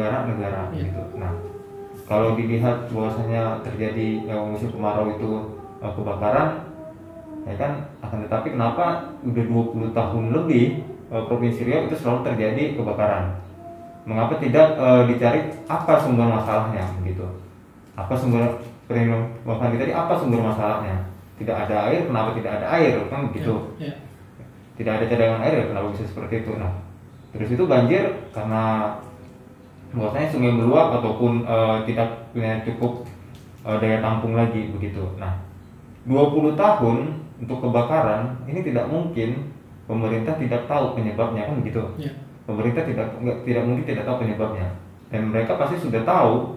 negara-negara gitu. Nah, kalau dilihat bahwasanya terjadi musim kemarau itu kebakaran, ya kan, akan tetapi kenapa udah 20 tahun lebih Provinsi Riau itu selalu terjadi kebakaran? Mengapa tidak dicari apa sumber masalahnya gitu? Apa sumber bahkan tadi apa sumber masalahnya? Tidak ada air, kenapa tidak ada air kan begitu? Tidak ada cadangan air, kenapa bisa seperti itu? Nah, terus itu banjir karena bahwasanya sungai meluap ataupun tidak punya cukup daya tampung lagi begitu. Nah, 20 tahun untuk kebakaran ini tidak mungkin pemerintah tidak tahu penyebabnya kan begitu. Pemerintah tidak mungkin tidak tahu penyebabnya, dan mereka pasti sudah tahu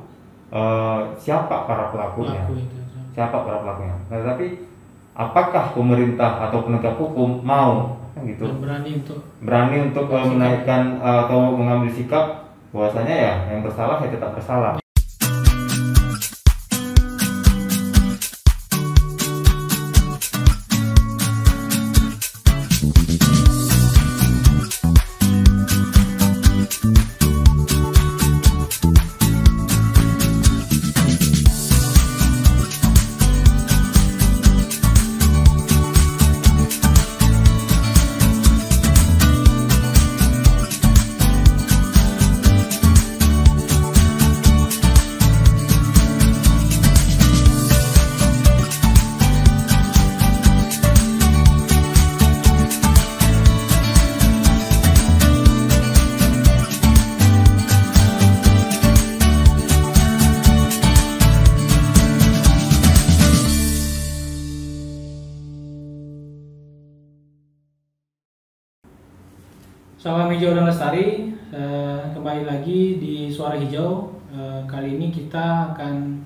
siapa para pelakunya. Nah, tapi apakah pemerintah atau penegak hukum mau kan gitu berani untuk menaikkan atau mengambil sikap bahwasanya ya yang bersalah ya tetap bersalah. Salam hijau dan lestari, kembali lagi di Suara Hijau. Kali ini kita akan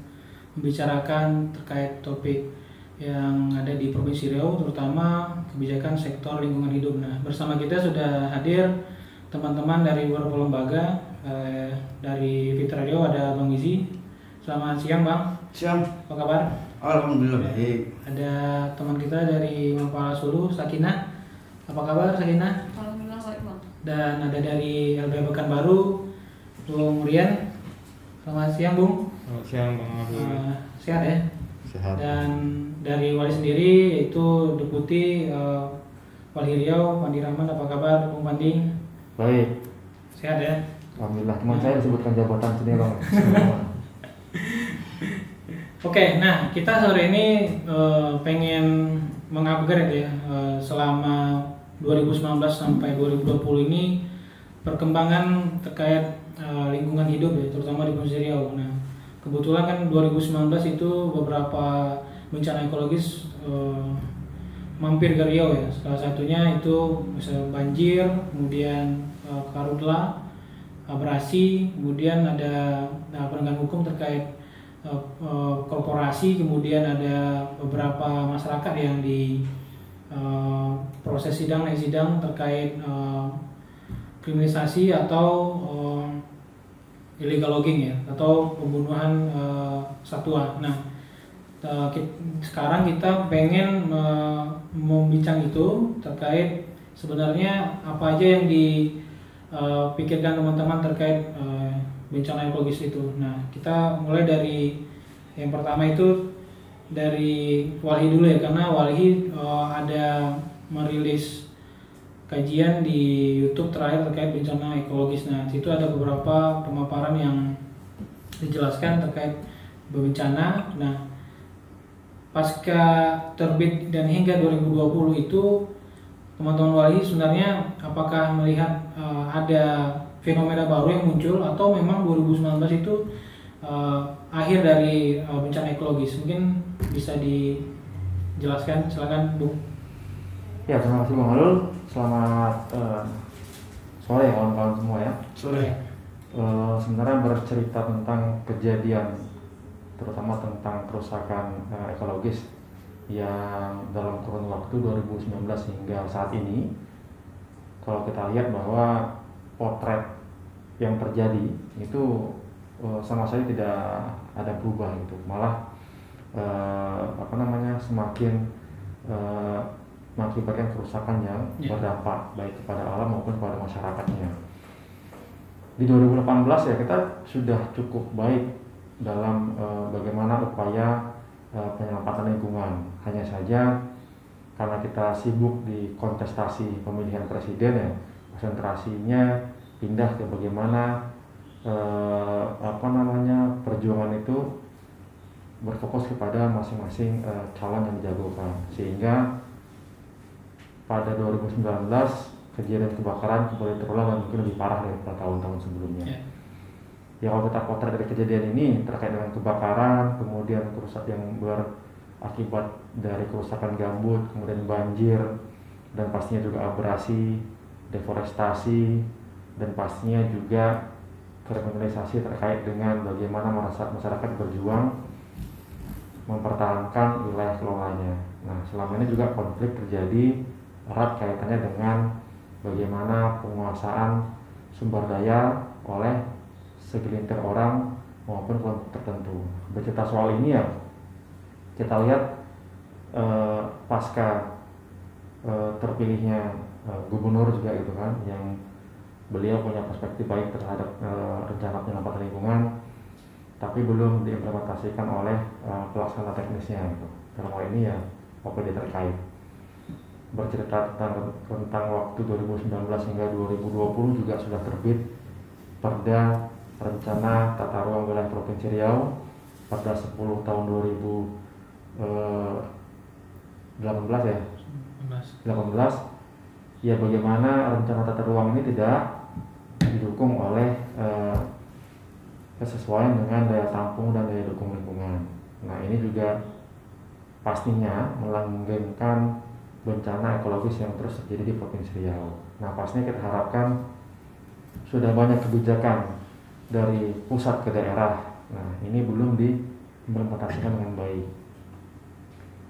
membicarakan terkait topik yang ada di Provinsi Riau, terutama kebijakan sektor lingkungan hidup. Nah, bersama kita sudah hadir teman-teman dari beberapa lembaga. Dari Fitra Riau ada Bang Gizi. Selamat siang, Bang. Siang. Apa kabar? Alhamdulillah baik. Ada teman kita dari Mapala Sulu, Sakinah. Apa kabar, Sakinah? Alhamdulillah baik, Bang. Dan ada dari LBH Pekanbaru, Bung Rian. Selamat siang, Bung. Selamat siang, Bang. Sehat ya? Sehat. Dan dari Wali sendiri yaitu Deputi Wali Riau, Pandi Rahman. Apa kabar, Bung Pandi? Baik. Sehat ya? Alhamdulillah. Cuma saya disebutkan jabatan sendiri, Bang. Oke, nah kita sore ini pengen mengupgrade ya selama 2019 sampai 2020 ini perkembangan terkait lingkungan hidup ya, terutama di Provinsi Riau. Nah, kebetulan kan 2019 itu beberapa bencana ekologis mampir ke Riau ya. Salah satunya itu misalnya banjir, kemudian karhutla, abrasi, kemudian ada penegakan hukum terkait korporasi, kemudian ada beberapa masyarakat yang di proses sidang naik sidang terkait kriminalisasi atau illegal logging ya, atau pembunuhan satwa. Nah, sekarang kita pengen membincang itu terkait sebenarnya apa aja yang dipikirkan teman-teman terkait bencana ekologis itu. Nah, kita mulai dari yang pertama itu dari Walhi dulu ya, karena Walhi ada merilis kajian di YouTube terakhir terkait bencana ekologis. Nah, situ ada beberapa pemaparan yang dijelaskan terkait bencana. Nah, pasca terbit dan hingga 2020 itu teman-teman Walhi sebenarnya apakah melihat ada fenomena baru yang muncul atau memang 2019 itu akhir dari bencana ekologis? Mungkin bisa dijelaskan, silakan Bung. Ya, terima kasih Bang Halul. Selamat sore kawan-kawan semua ya. Sore. Sebenarnya bercerita tentang kejadian, terutama tentang kerusakan ekologis yang dalam kurun waktu 2019 hingga saat ini. Kalau kita lihat bahwa potret yang terjadi itu sama sekali tidak ada berubah gitu, malah semakin mengakibatkan kerusakan yang berdampak baik kepada alam maupun kepada masyarakatnya. di 2018 ya kita sudah cukup baik dalam bagaimana upaya penyelamatan lingkungan. Hanya saja karena kita sibuk di kontestasi pemilihan presiden ya, konsentrasinya pindah ke bagaimana perjuangan itu berfokus kepada masing-masing calon yang dijagokan, sehingga pada 2019 kejadian kebakaran kembali terulang dan mungkin lebih parah daripada tahun-tahun sebelumnya. Ya kalau kita potret dari kejadian ini terkait dengan kebakaran, kemudian kerusakan yang berakibat dari kerusakan gambut, kemudian banjir, dan pastinya juga abrasi, deforestasi, dan pastinya juga kriminalisasi terkait dengan bagaimana masyarakat berjuang mempertahankan wilayah kelolanya. Nah, selama ini juga konflik terjadi erat kaitannya dengan bagaimana penguasaan sumber daya oleh segelintir orang maupun kelompok tertentu. Bercerita soal ini ya, kita lihat pasca terpilihnya gubernur juga gitu kan, yang beliau punya perspektif baik terhadap rencana penyelamatan lingkungan, tapi belum diimplementasikan oleh pelaksana teknisnya gitu. Dalam hal ini ya OPD terkait. Bercerita tentang waktu 2019 hingga 2020 juga sudah terbit Perda Rencana Tata Ruang Wilayah Provinsi Riau pada 10 tahun 2018 ya. 18. Ya bagaimana rencana tata ruang ini tidak didukung oleh kesesuaian dengan daya tampung dan daya dukung lingkungan. Nah ini juga pastinya melanggengkan bencana ekologis yang terus terjadi di Provinsi Riau. Nah pastinya kita harapkan sudah banyak kebijakan dari pusat ke daerah. Nah ini belum diimplementasikan dengan baik.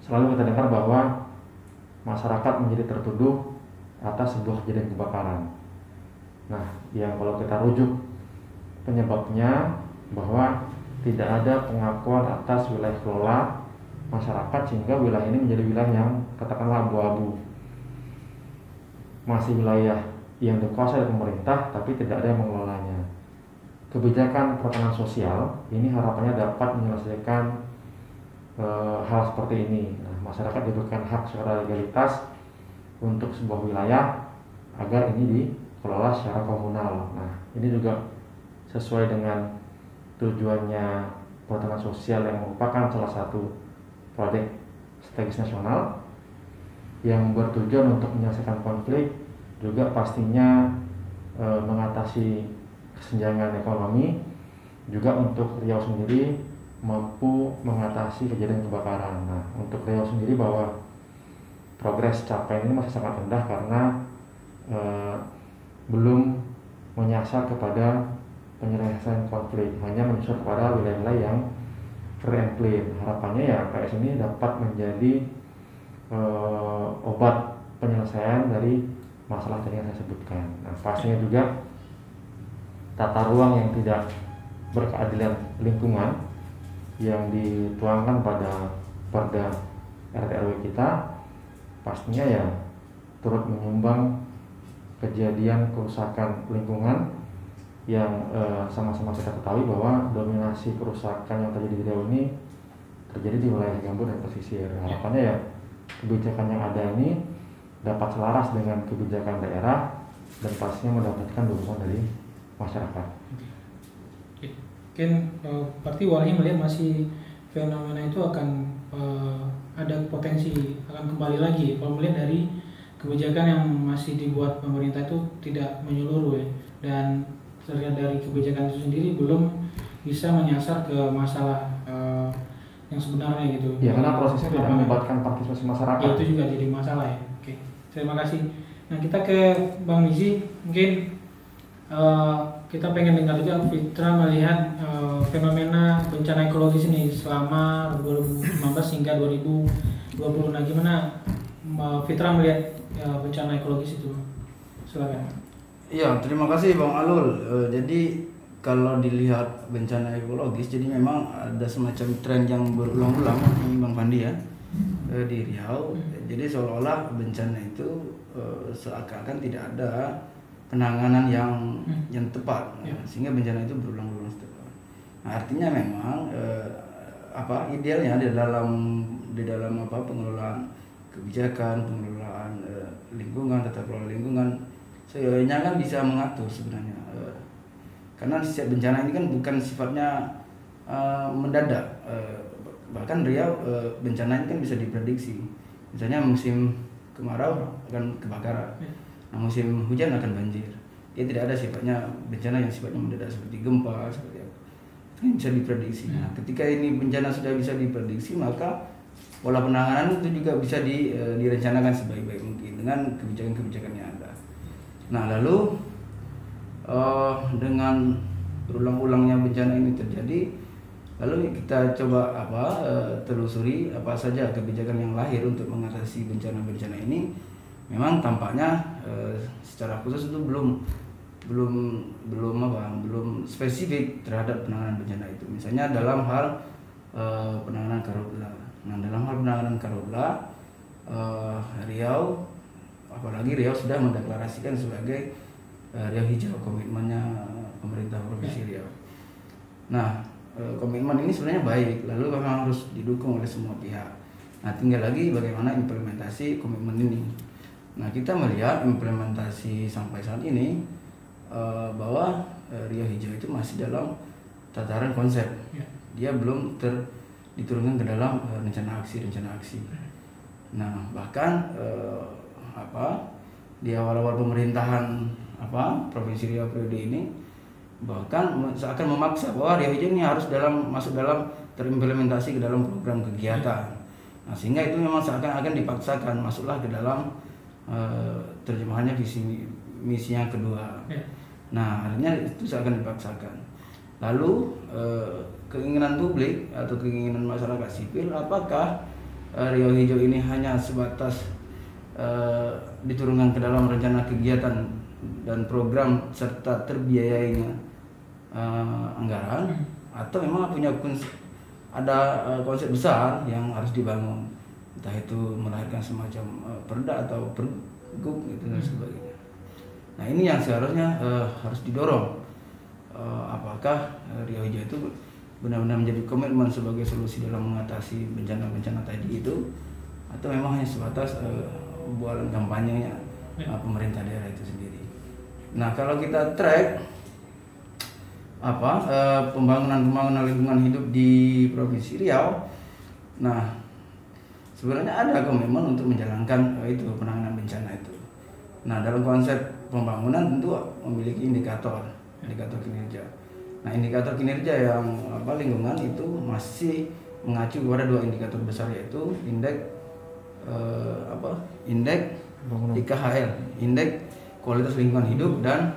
Selalu kita dengar bahwa masyarakat menjadi tertuduh atas sebuah kejadian kebakaran. Nah yang kalau kita rujuk penyebabnya bahwa tidak ada pengakuan atas wilayah kelola masyarakat, sehingga wilayah ini menjadi wilayah yang katakanlah abu-abu, masih wilayah yang dikuasai oleh pemerintah tapi tidak ada yang mengelolanya. Kebijakan perhutanan sosial ini harapannya dapat menyelesaikan hal seperti ini. Nah, masyarakat diberikan hak secara legalitas untuk sebuah wilayah agar ini dikelola secara komunal. Nah ini juga sesuai dengan tujuannya perhutanan sosial yang merupakan salah satu proyek strategis nasional yang bertujuan untuk menyelesaikan konflik, juga pastinya mengatasi kesenjangan ekonomi, juga untuk Riau sendiri mampu mengatasi kejadian kebakaran. Nah untuk Riau sendiri bahwa progres capaian ini masih sangat rendah karena belum menyasar kepada penyelesaian konflik, hanya menyasar kepada wilayah-wilayah yang free and clean. Harapannya ya PS ini dapat menjadi obat penyelesaian dari masalah tadi yang saya sebutkan. Nah pastinya juga tata ruang yang tidak berkeadilan lingkungan yang dituangkan pada Perda RT/RW kita pastinya ya turut menyumbang kejadian kerusakan lingkungan yang sama-sama kita ketahui bahwa dominasi kerusakan yang terjadi di Riau ini terjadi di wilayah gambut dan pesisir. Harapannya ya kebijakan yang ada ini dapat selaras dengan kebijakan daerah dan pastinya mendapatkan dukungan dari masyarakat. Mungkin berarti Walhi melihat masih fenomena itu akan ada potensi akan kembali lagi kalau melihat dari kebijakan yang masih dibuat pemerintah itu tidak menyeluruh ya, dan terlihat dari kebijakan itu sendiri belum bisa menyasar ke masalah yang sebenarnya gitu. Ya karena prosesnya tidak melibatkan partisipasi masyarakat. Ya, itu juga jadi masalah ya. Oke, terima kasih. Nah kita ke Bang Nizi, mungkin kita pengen dengar juga Fitra melihat fenomena bencana ekologis ini selama 2019 hingga 2020. Nah gimana Fitra melihat bencana ekologis itu? Silakan. Iya, terima kasih Bang Alul. Jadi kalau dilihat bencana ekologis, jadi memang ada semacam tren yang berulang-ulang nih Bang Pandi ya di Riau. Jadi seolah-olah bencana itu seakan-akan tidak ada penanganan yang tepat, Ya. sehingga bencana itu berulang-ulang setelah. Nah, artinya memang idealnya di dalam pengelolaan kebijakan, pengelolaan lingkungan, tata kelola lingkungan, sebenarnya kan bisa mengatur sebenarnya, karena setiap bencana ini kan bukan sifatnya mendadak, bahkan Riau bencana ini kan bisa diprediksi, misalnya musim kemarau akan kebakaran, nah, musim hujan akan banjir. Dia tidak ada sifatnya bencana yang sifatnya mendadak seperti gempa, seperti apa. Itu kan bisa diprediksi. Nah, ketika ini bencana sudah bisa diprediksi, maka pola penanganan itu juga bisa direncanakan sebaik-baik mungkin dengan kebijakan-kebijakan yang ada. Nah, lalu dengan berulang-ulangnya bencana ini terjadi, lalu kita coba telusuri apa saja kebijakan yang lahir untuk mengatasi bencana-bencana ini. Memang tampaknya secara khusus itu belum spesifik terhadap penanganan bencana itu. Misalnya dalam hal penanganan karhutla. Nah, dalam hal penanganan karhutla, Riau, apalagi Riau sudah mendeklarasikan sebagai Riau Hijau, komitmennya pemerintah Provinsi Riau. Nah, komitmen ini sebenarnya baik, lalu memang harus didukung oleh semua pihak. Nah, tinggal lagi bagaimana implementasi komitmen ini. Nah, kita melihat implementasi sampai saat ini bahwa Riau Hijau itu masih dalam tataran konsep. Dia belum diturunkan ke dalam rencana aksi. Nah, bahkan di awal-awal pemerintahan Provinsi Riau periode ini, bahkan seakan memaksa bahwa Riau Hijau ini harus masuk dalam terimplementasi ke dalam program kegiatan. Nah, sehingga itu memang seakan-akan dipaksakan masuklah ke dalam terjemahannya visi misi yang kedua. Nah, akhirnya itu seakan dipaksakan. Lalu keinginan publik atau keinginan masyarakat sipil, apakah Riau Hijau ini hanya sebatas diturunkan ke dalam rencana kegiatan dan program serta terbiayainya anggaran, atau memang punya konsep besar yang harus dibangun, entah itu melahirkan semacam perda atau pergub gitu dan sebagainya. Nah, ini yang seharusnya harus didorong. Apakah Riau Hijau itu benar-benar menjadi komitmen sebagai solusi dalam mengatasi bencana-bencana tadi itu, atau memang hanya sebatas bualan kampanyenya pemerintah daerah itu sendiri. Nah, kalau kita track pembangunan lingkungan hidup di Provinsi Riau, nah sebenarnya ada komitmen untuk menjalankan itu penanganan bencana itu. Nah, dalam konsep pembangunan tentu memiliki indikator kinerja. Nah, indikator kinerja yang lingkungan itu masih mengacu kepada dua indikator besar, yaitu indeks IKHL, indeks kualitas lingkungan hidup, dan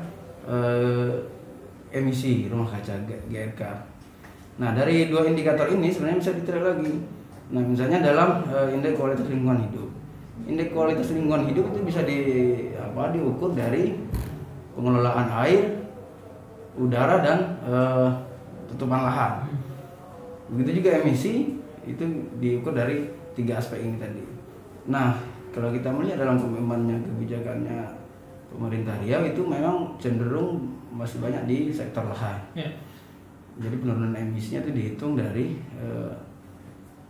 emisi rumah kaca GRK. Nah, dari dua indikator ini sebenarnya bisa diterapkan lagi. Nah, misalnya dalam indeks kualitas lingkungan hidup. Indeks kualitas lingkungan hidup itu bisa diukur dari pengelolaan air, udara, dan tutupan lahan. Begitu juga emisi itu diukur dari tiga aspek ini tadi. Nah, kalau kita melihat dalam komitmennya kebijakannya pemerintah Riau itu memang cenderung masih banyak di sektor lahan. Jadi penurunan emisinya itu dihitung dari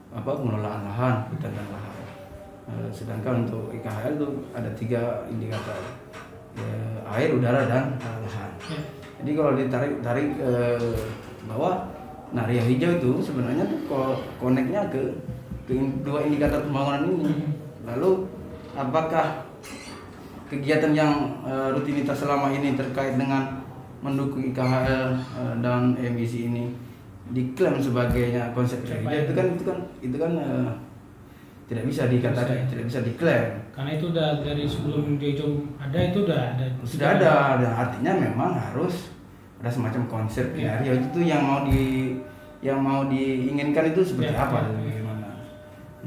pengelolaan lahan, hutan dan lahan. Sedangkan untuk IKHL itu ada tiga indikator, air, udara, dan lahan. Jadi kalau ditarik bahwa Riau Hijau itu sebenarnya tuh koneknya ke dua indikator pembangunan ini. Lalu apakah kegiatan yang rutinitas selama ini terkait dengan mendukung IKHL dan emisi ini diklaim sebagainya konsep Riau Hijau, itu kan tidak bisa dikatakan, tidak bisa diklaim. Karena itu udah dari sebelum Riau Hijau ada, itu sudah ada. Dan artinya memang harus ada semacam konsep Riau itu yang mau diinginkan itu seperti apa, bagaimana.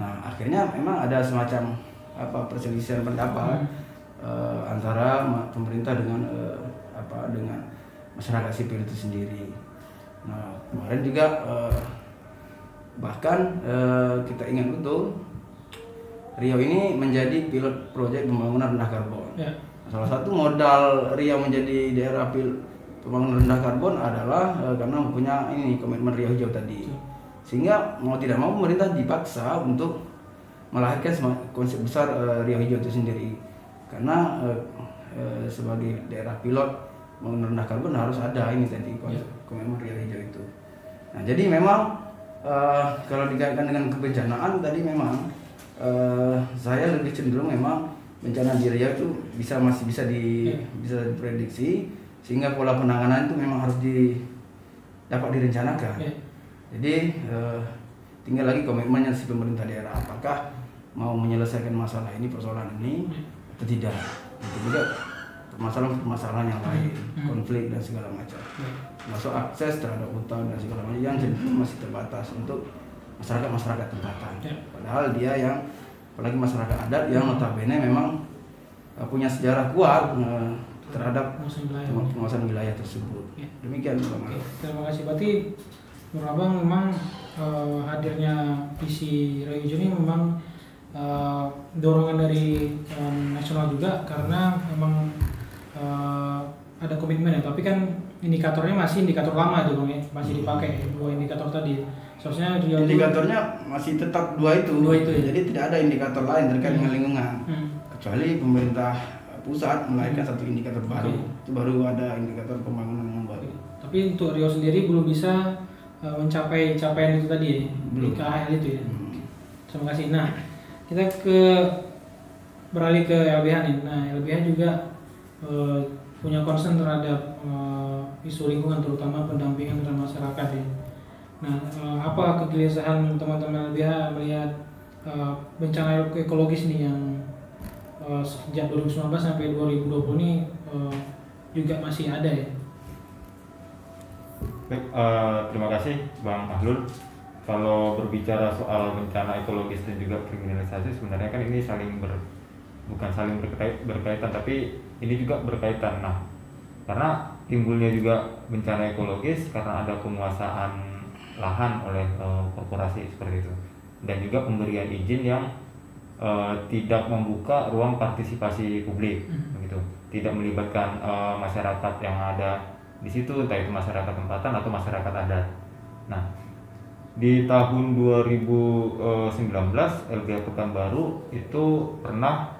Nah, akhirnya memang ada semacam perselisihan pendapat antara pemerintah dengan masyarakat sipil itu sendiri. Nah, kemarin juga bahkan kita ingat betul Riau ini menjadi pilot proyek pembangunan rendah karbon. Salah satu modal Riau menjadi daerah pembangunan rendah karbon adalah karena punya ini komitmen Riau Hijau tadi. Sehingga mau tidak mau pemerintah dipaksa untuk melahirkan konsep besar Riau Hijau itu sendiri. Karena sebagai daerah pilot pembangunan rendah karbon harus ada ini tadi komitmen Riau Hijau itu. Nah, jadi memang kalau dikaitkan dengan kebencanaan tadi memang saya lebih cenderung memang bencana di Riau itu masih bisa diprediksi, sehingga pola penanganan itu memang harus dapat direncanakan. Jadi tinggal lagi komitmennya si pemerintah daerah, apakah mau menyelesaikan masalah ini, persoalan ini atau tidak. Itu juga permasalahan yang lain, konflik dan segala macam. Masuk akses terhadap hutan dan segala macam yang masih terbatas untuk masyarakat tempatan. Padahal dia yang apalagi masyarakat adat yang notabene memang punya sejarah kuat terhadap penguasaan wilayah tersebut. Demikian Bang. Terima kasih. Berarti menurut Abang memang hadirnya visi Riau Hijau ini memang dorongan dari nasional juga, karena memang ada komitmen ya. Tapi kan indikatornya masih indikator lama tuh Bang ya, masih dipakai dua indikator tadi. Seharusnya indikatornya masih tetap dua itu ya? Jadi tidak ada indikator lain terkait dengan lingkungan, kecuali pemerintah pusat melahirkan satu indikator baru. Itu baru ada indikator pembangunan yang baru. Tapi untuk Riau sendiri belum bisa mencapai capaian itu tadi, di KHL itu ya. Terima kasih. Nah, kita beralih ke LBH nih. Nah, LBH juga punya concern terhadap isu lingkungan, terutama pendampingan terhadap masyarakat ya. Nah, apa kegelisahan teman-teman LBH melihat bencana ekologis nih yang sejak 2019 sampai 2020 ini juga masih ada ya? Baik, terima kasih Bang Ahlul. Kalau berbicara soal bencana ekologis dan juga kriminalisasi, sebenarnya kan ini bukan saling berkaitan, tapi ini juga berkaitan. Nah, karena timbulnya juga bencana ekologis karena ada penguasaan lahan oleh korporasi seperti itu, dan juga pemberian izin yang tidak membuka ruang partisipasi publik, begitu, tidak melibatkan masyarakat yang ada di situ, entah itu masyarakat tempatan atau masyarakat adat. Nah, di tahun 2019 LBH Pekanbaru itu pernah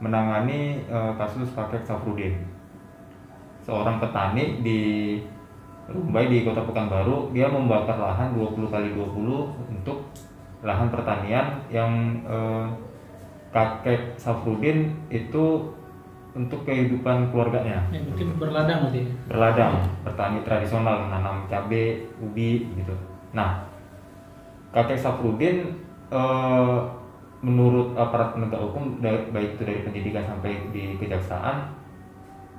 menangani kasus kakek Safrudin, seorang petani di Rumbai di Kota Pekanbaru. Dia membakar lahan 20x20 untuk lahan pertanian yang kakek Safrudin itu untuk kehidupan keluarganya. Ya, mungkin berladang berarti. Berladang, petani tradisional, menanam cabai, ubi gitu. Nah, kakek Safrudin menurut aparat penegak hukum, baik itu dari pendidikan sampai di kejaksaan,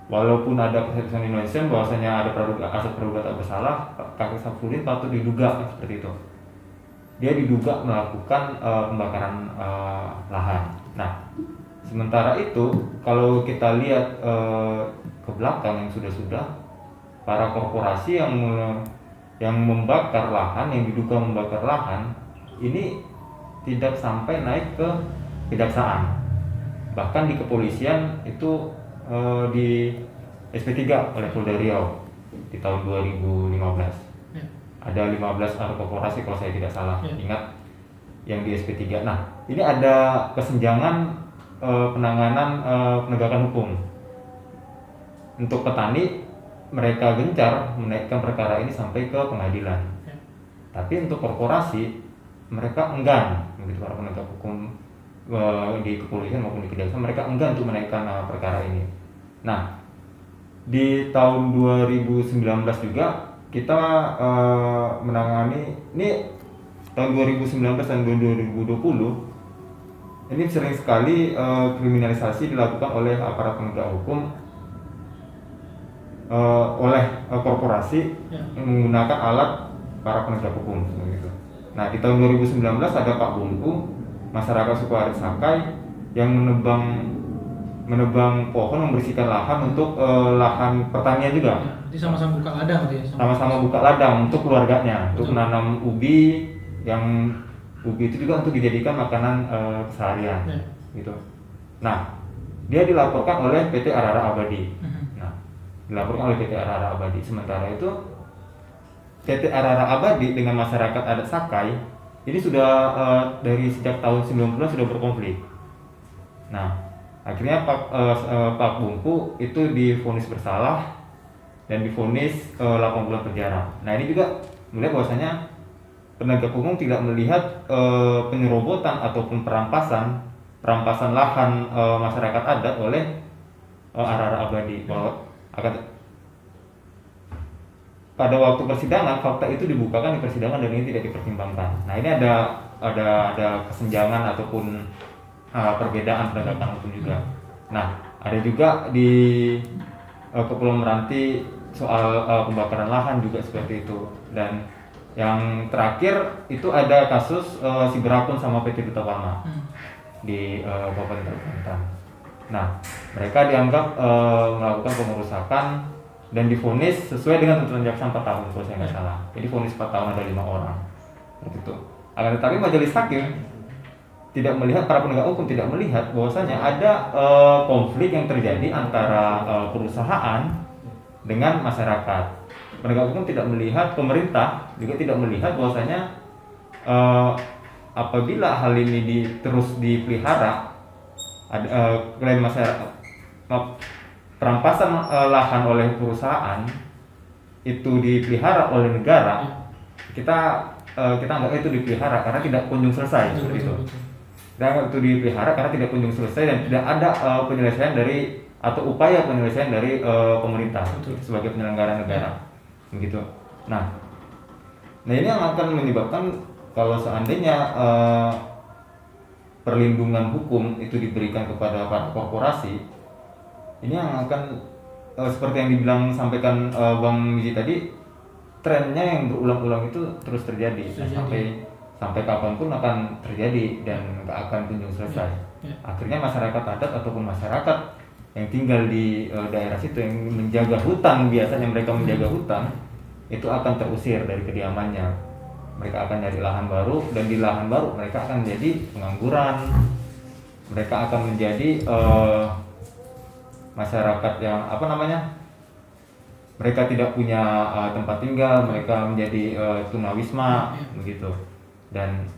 walaupun ada persepsi Indonesia bahwasanya ada asas praduga tak bersalah, kakek Safrudin patut diduga seperti itu. Dia diduga melakukan pembakaran lahan. Nah, sementara itu kalau kita lihat ke belakang yang sudah para korporasi yang membakar lahan, yang diduga membakar lahan ini tidak sampai naik ke kejaksaan. Bahkan di kepolisian itu di SP3 oleh Polda Riau di tahun 2015. Ada 15 korporasi kalau saya tidak salah ingat yang di SP3. Nah, ini ada kesenjangan penanganan penegakan hukum. Untuk petani, mereka gencar menaikkan perkara ini sampai ke pengadilan. Tapi untuk korporasi, mereka enggan, begitu, para penegak hukum di kepolisian maupun di kejaksaan, mereka enggan untuk menaikkan perkara ini. Nah, di tahun 2019 juga kita menangani ini tahun 2019 dan 2020. Ini sering sekali kriminalisasi dilakukan oleh aparat penegak hukum oleh korporasi yang menggunakan alat para penegak hukum gitu. Nah, di tahun 2019 ada Pak Bungku, masyarakat suku adat Sakai, yang menebang pohon, membersihkan lahan untuk lahan pertanian juga. Jadi sama-sama buka ladang gitu ya? Sama-sama buka ladang untuk keluarganya, untuk menanam ubi, yang ubi itu juga untuk dijadikan makanan keseharian, gitu. Nah, dia dilaporkan oleh PT Arara Abadi. Nah, dilaporkan oleh PT Arara Abadi. Sementara itu PT Arara Abadi dengan masyarakat adat Sakai ini sudah dari sejak tahun 90 sudah berkonflik. Nah, akhirnya Pak Bungku itu divonis bersalah dan divonis 8 bulan penjara. Nah, ini juga melihat bahwasanya penegak hukum tidak melihat penyerobotan ataupun perampasan lahan masyarakat adat oleh Arara Abadi. Bahwa pada waktu persidangan fakta itu dibukakan di persidangan dan ini tidak dipertimbangkan. Nah, ini ada kesenjangan ataupun perbedaan penegakan hukum juga. Nah, ada juga di Kepulauan Meranti soal pembakaran lahan juga seperti itu. Dan yang terakhir itu ada kasus Siberakun sama PT Duta Pama di Kabupaten Kalimantan. Nah, mereka dianggap melakukan pengerusakan dan divonis sesuai dengan tuntutan jaksa 4 tahun kalau saya nggak salah. Jadi vonis 4 tahun ada 5 orang. Seperti itu. Akan tetapi majelis hakim tidak melihat, para penegak hukum tidak melihat bahwasanya ada konflik yang terjadi antara perusahaan dengan masyarakat. Penegak hukum tidak melihat, pemerintah juga tidak melihat bahwasanya apabila hal ini terus dipelihara, klaim masyarakat, perampasan lahan oleh perusahaan itu dipelihara oleh negara, kita anggap itu dipelihara karena tidak kunjung selesai seperti itu. Dan itu dipelihara karena tidak kunjung selesai dan tidak ada penyelesaian dari atau upaya penyelesaian dari pemerintah sebagai penyelenggara negara, begitu. Nah ini yang akan menyebabkan kalau seandainya perlindungan hukum itu diberikan kepada para korporasi, ini yang akan seperti yang sampaikan Bang Miji tadi, trennya yang berulang-ulang itu terus terjadi. Sampai kapanpun akan terjadi dan nggak akan kunjung selesai. Akhirnya masyarakat adat ataupun masyarakat yang tinggal di daerah situ yang menjaga hutan, biasanya mereka menjaga hutan, itu akan terusir dari kediamannya. Mereka akan cari lahan baru dan di lahan baru mereka akan menjadi pengangguran. Mereka akan menjadi masyarakat yang mereka tidak punya tempat tinggal, mereka menjadi tunawisma begitu. Dan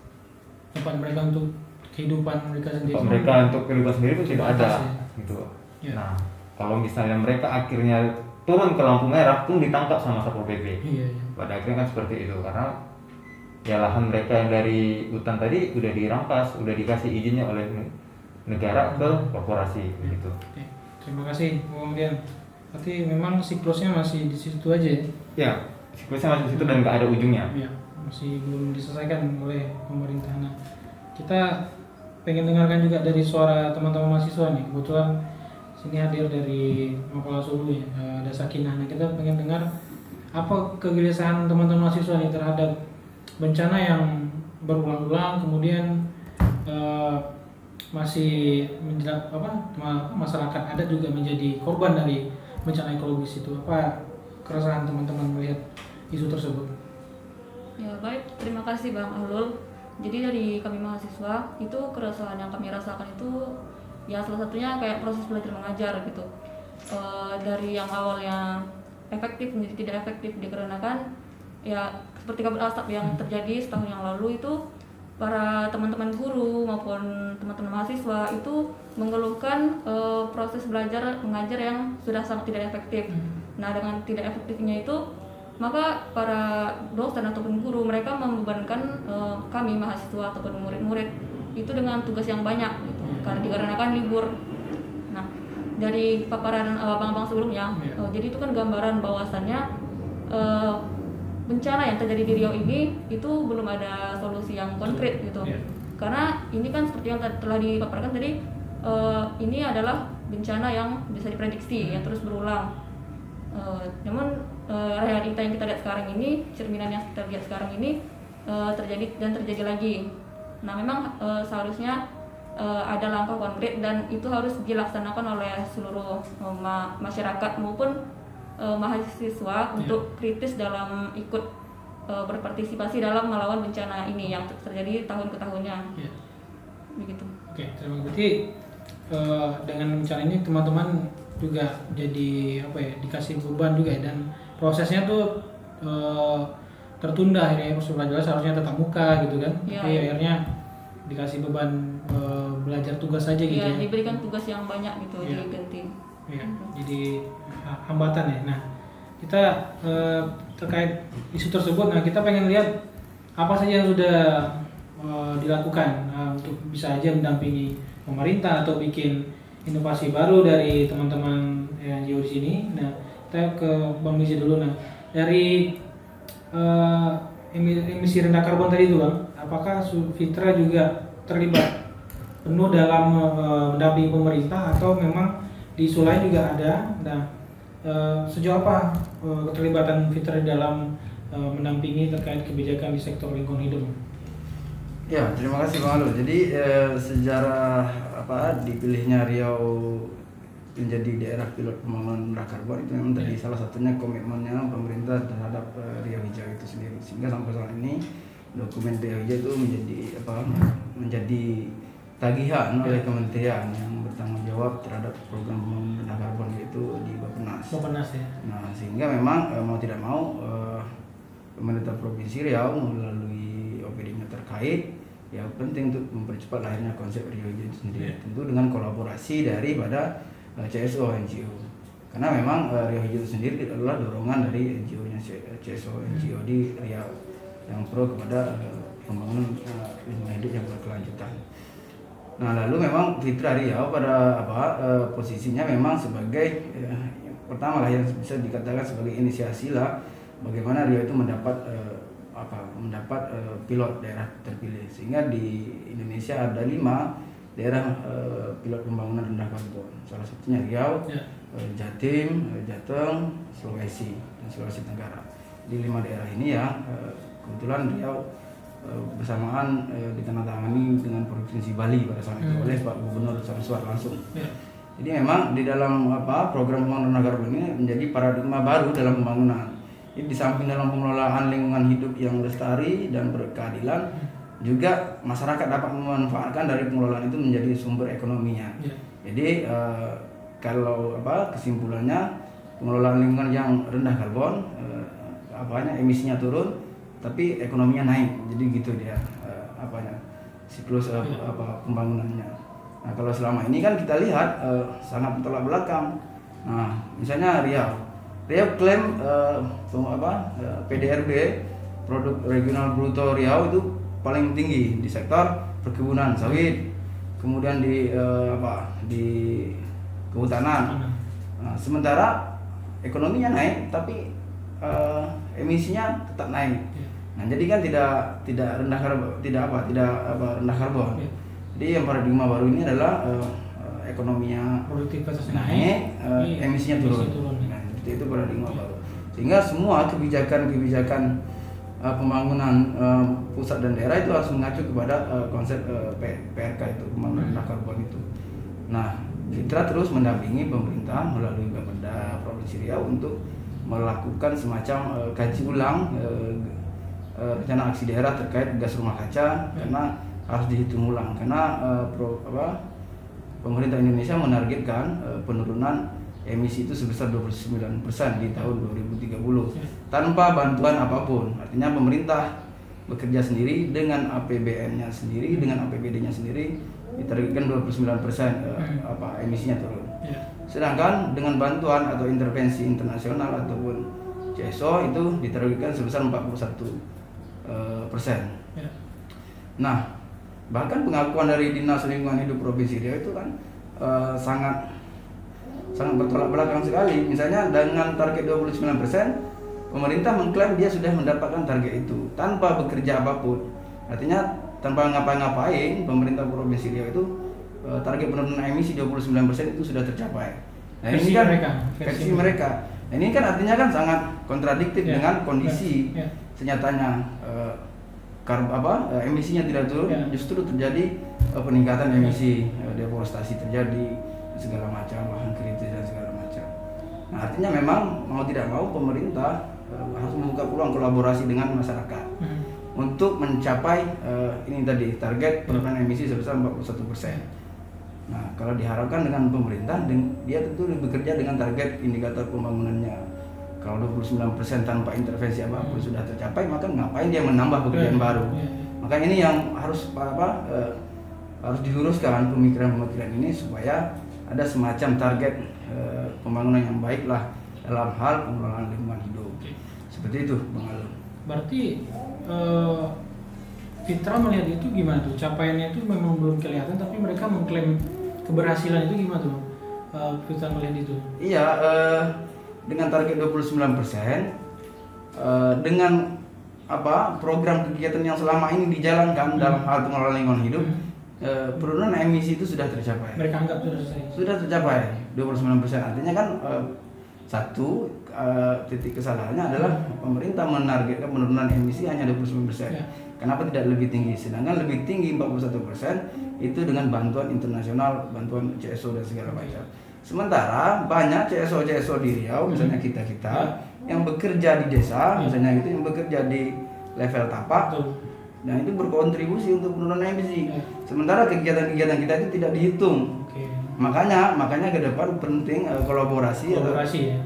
tempat mereka untuk kehidupan mereka sendiri. Untuk kehidupan sendiri pun tidak ada gitu. Nah, kalau misalnya mereka akhirnya turun ke lampu merah pun ditangkap sama Satpol PP. Pada akhirnya kan seperti itu karena ya lahan mereka yang dari hutan tadi udah dirampas, udah dikasih izinnya oleh negara ke korporasi begitu. Oke. Terima kasih Bung Dian. Berarti memang siklusnya masih di situ aja ya? Ya, siklusnya masih di situ dan nggak ada ujungnya. Ya, masih belum diselesaikan oleh pemerintah. Nah, kita pengen dengarkan juga dari suara teman-teman mahasiswa nih. Kebetulan sini hadir dari Mapala Sulu ya, ada Sakinah. Nah, kita pengen dengar apa kegelisahan teman-teman mahasiswa nih terhadap bencana yang berulang-ulang, kemudian masih masyarakat adat juga menjadi korban dari bencana ekologis itu. Apa keresahan teman-teman melihat isu tersebut? Ya baik, terima kasih Bang Ahlul. Jadi dari kami mahasiswa itu keresahan yang kami rasakan itu ya salah satunya kayak proses belajar mengajar gitu. Dari yang awalnya efektif menjadi tidak efektif dikarenakan ya seperti kabut asap yang terjadi setahun yang lalu itu para teman-teman guru maupun teman-teman mahasiswa itu mengeluhkan proses belajar mengajar yang sudah sangat tidak efektif. Nah, dengan tidak efektifnya itu maka para dosen ataupun guru mereka membebankan kami mahasiswa ataupun murid-murid itu dengan tugas yang banyak gitu, karena dikarenakan libur. Nah, dari paparan abang-abang sebelumnya, jadi itu kan gambaran bahwasannya bencana yang terjadi di Riau ini itu belum ada solusi yang konkret gitu. Karena ini kan seperti yang telah dipaparkan tadi, ini adalah bencana yang bisa diprediksi yang terus berulang. Namun realita yang kita lihat sekarang ini, cerminan yang kita lihat sekarang ini terjadi lagi. Nah, memang seharusnya ada langkah konkret dan itu harus dilaksanakan oleh seluruh masyarakat maupun mahasiswa untuk kritis dalam ikut berpartisipasi dalam melawan bencana ini yang terjadi tahun ke tahunnya. Begitu. Oke, terima kasih. dengan rencana ini teman-teman juga jadi apa ya, dikasih beban juga ya, dan prosesnya tuh tertunda, akhirnya proses belajar seharusnya tatap muka gitu kan, Iya. tapi akhirnya dikasih beban belajar tugas saja gitu Ya, ya. diberikan tugas yang banyak gitu, Iya. diganti. Ya, jadi hambatan ya. Nah, kita terkait isu tersebut, nah kita pengen lihat apa saja yang sudah dilakukan untuk bisa aja mendampingi pemerintah atau bikin inovasi baru dari teman-teman NGO di sini. Nah, kita ke Bang Mizi dulu. Nah, dari emisi rendah karbon tadi itu Bang, apakah Fitra juga terlibat penuh dalam mendampingi pemerintah atau memang di isu lain juga ada? Nah, sejauh apa keterlibatan Fitra dalam mendampingi terkait kebijakan di sektor lingkungan hidup? Ya, terima kasih Bang Alul. Jadi sejarah dipilihnya Riau menjadi daerah pilot pembangunan rendah karbon itu memang tadi salah satunya komitmennya pemerintah terhadap Riau Hijau itu sendiri, sehingga sampai saat ini dokumen Riau Hijau itu menjadi tagihan oleh kementerian yang bertanggung jawab terhadap program pembangunan rendah karbon, yaitu di Bappenas. Ya. Nah, sehingga memang mau tidak mau pemerintah Provinsi Riau melalui OPD-nya terkait ya penting untuk mempercepat lahirnya konsep Riau Hijau itu sendiri, tentu dengan kolaborasi daripada CSO NGO, karena memang Riau Hijau itu sendiri adalah dorongan dari NGO-nya CSO NGO di Riau yang pro kepada pembangunan lingkungan hidup yang berkelanjutan. Nah, lalu memang Fitra Riau pada posisinya memang sebagai pertama lah yang bisa dikatakan sebagai inisiasi lah bagaimana Riau itu mendapat pilot daerah terpilih, sehingga di Indonesia ada 5 daerah pilot pembangunan rendah karbon, salah satunya Riau, Jatim, Jateng, Sulawesi, dan Sulawesi Tenggara. Di 5 daerah ini ya kebetulan Riau bersamaan ditandatangani dengan Provinsi Bali pada saat itu oleh Pak Gubernur Samsuar langsung. Jadi memang di dalam program pembangunan rendah karbon ini menjadi paradigma baru dalam pembangunan. Jadi di samping dalam pengelolaan lingkungan hidup yang lestari dan berkeadilan, juga masyarakat dapat memanfaatkan dari pengelolaan itu menjadi sumber ekonominya. Jadi kalau kesimpulannya pengelolaan lingkungan yang rendah karbon, emisinya turun, tapi ekonominya naik. Jadi gitu dia siklus pembangunannya. Nah, kalau selama ini kan kita lihat sangat bertolak belakang. Nah, misalnya Riau klaim PDRB, produk regional bruto Riau itu paling tinggi di sektor perkebunan sawit, kemudian di kehutanan. Nah, sementara ekonominya naik, tapi emisinya tetap naik. Nah, jadi kan tidak rendah karbon. Jadi yang paradigma baru ini adalah ekonominya produktivitasnya naik, emisinya turun. Nah, itu paradigma baru. Sehingga semua kebijakan pembangunan pusat dan daerah itu harus mengacu kepada konsep PRK itu, pembangunan rendah karbon itu. Nah, Fitra terus mendampingi pemerintah melalui Bapeda Provinsi Riau untuk melakukan semacam kaji ulang rencana aksi daerah terkait gas rumah kaca, karena harus dihitung ulang, karena pemerintah Indonesia menargetkan penurunan emisi itu sebesar 29% di tahun 2030 tanpa bantuan apapun. Artinya pemerintah bekerja sendiri dengan APBN-nya sendiri, dengan APBD-nya sendiri, ditargetkan 29% emisinya turun. Sedangkan dengan bantuan atau intervensi internasional ataupun CSO itu ditargetkan sebesar 41%. Nah, bahkan pengakuan dari Dinas Lingkungan Hidup Provinsi Riau itu kan sangat bertolak belakang sekali. Misalnya dengan target 29%, pemerintah mengklaim dia sudah mendapatkan target itu tanpa bekerja apapun. Artinya tanpa ngapa-ngapain, pemerintah Provinsi Riau itu target penurunan emisi 29% itu sudah tercapai. Nah, ini kan versi mereka. Nah, ini kan artinya kan sangat kontradiktif dengan kondisi senyatanya. Emisinya tidak turun, justru terjadi peningkatan emisi, deforestasi terjadi, segala macam, lahan kritis dan segala macam. Nah, artinya memang mau tidak mau pemerintah harus membuka peluang kolaborasi dengan masyarakat untuk mencapai ini tadi target penurunan emisi sebesar 41%. Nah, kalau diharapkan dengan pemerintah, dia tentu bekerja dengan target indikator pembangunannya. Kalau 29% tanpa intervensi apapun sudah tercapai, maka ngapain dia menambah pekerjaan baru? Maka ini yang harus harus diluruskan pemikiran-pemikiran ini supaya ada semacam target pembangunan yang baik lah dalam hal pengelolaan lingkungan hidup. Seperti itu, Bang Alun. Berarti Fitra melihat itu gimana tuh? Capaiannya itu memang belum kelihatan, tapi mereka mengklaim keberhasilan itu gimana tuh? Fitra melihat itu? Iya, dengan target 29%, dengan program kegiatan yang selama ini dijalankan dalam hal pengelolaan lingkungan hidup, penurunan emisi itu sudah tercapai. Mereka anggap sudah selesai. Sudah tercapai 29%. Artinya kan satu titik kesalahannya adalah pemerintah menargetkan penurunan emisi hanya 29%. Ya. Kenapa tidak lebih tinggi? Sedangkan lebih tinggi 41% itu dengan bantuan internasional, bantuan CSO dan segala macam. Sementara banyak CSO di Riau, misalnya kita yang bekerja di desa, misalnya gitu, yang bekerja di level tapak, nah itu berkontribusi untuk penurunan emisi. Sementara kegiatan-kegiatan kita itu tidak dihitung. Makanya ke depan penting kolaborasi atau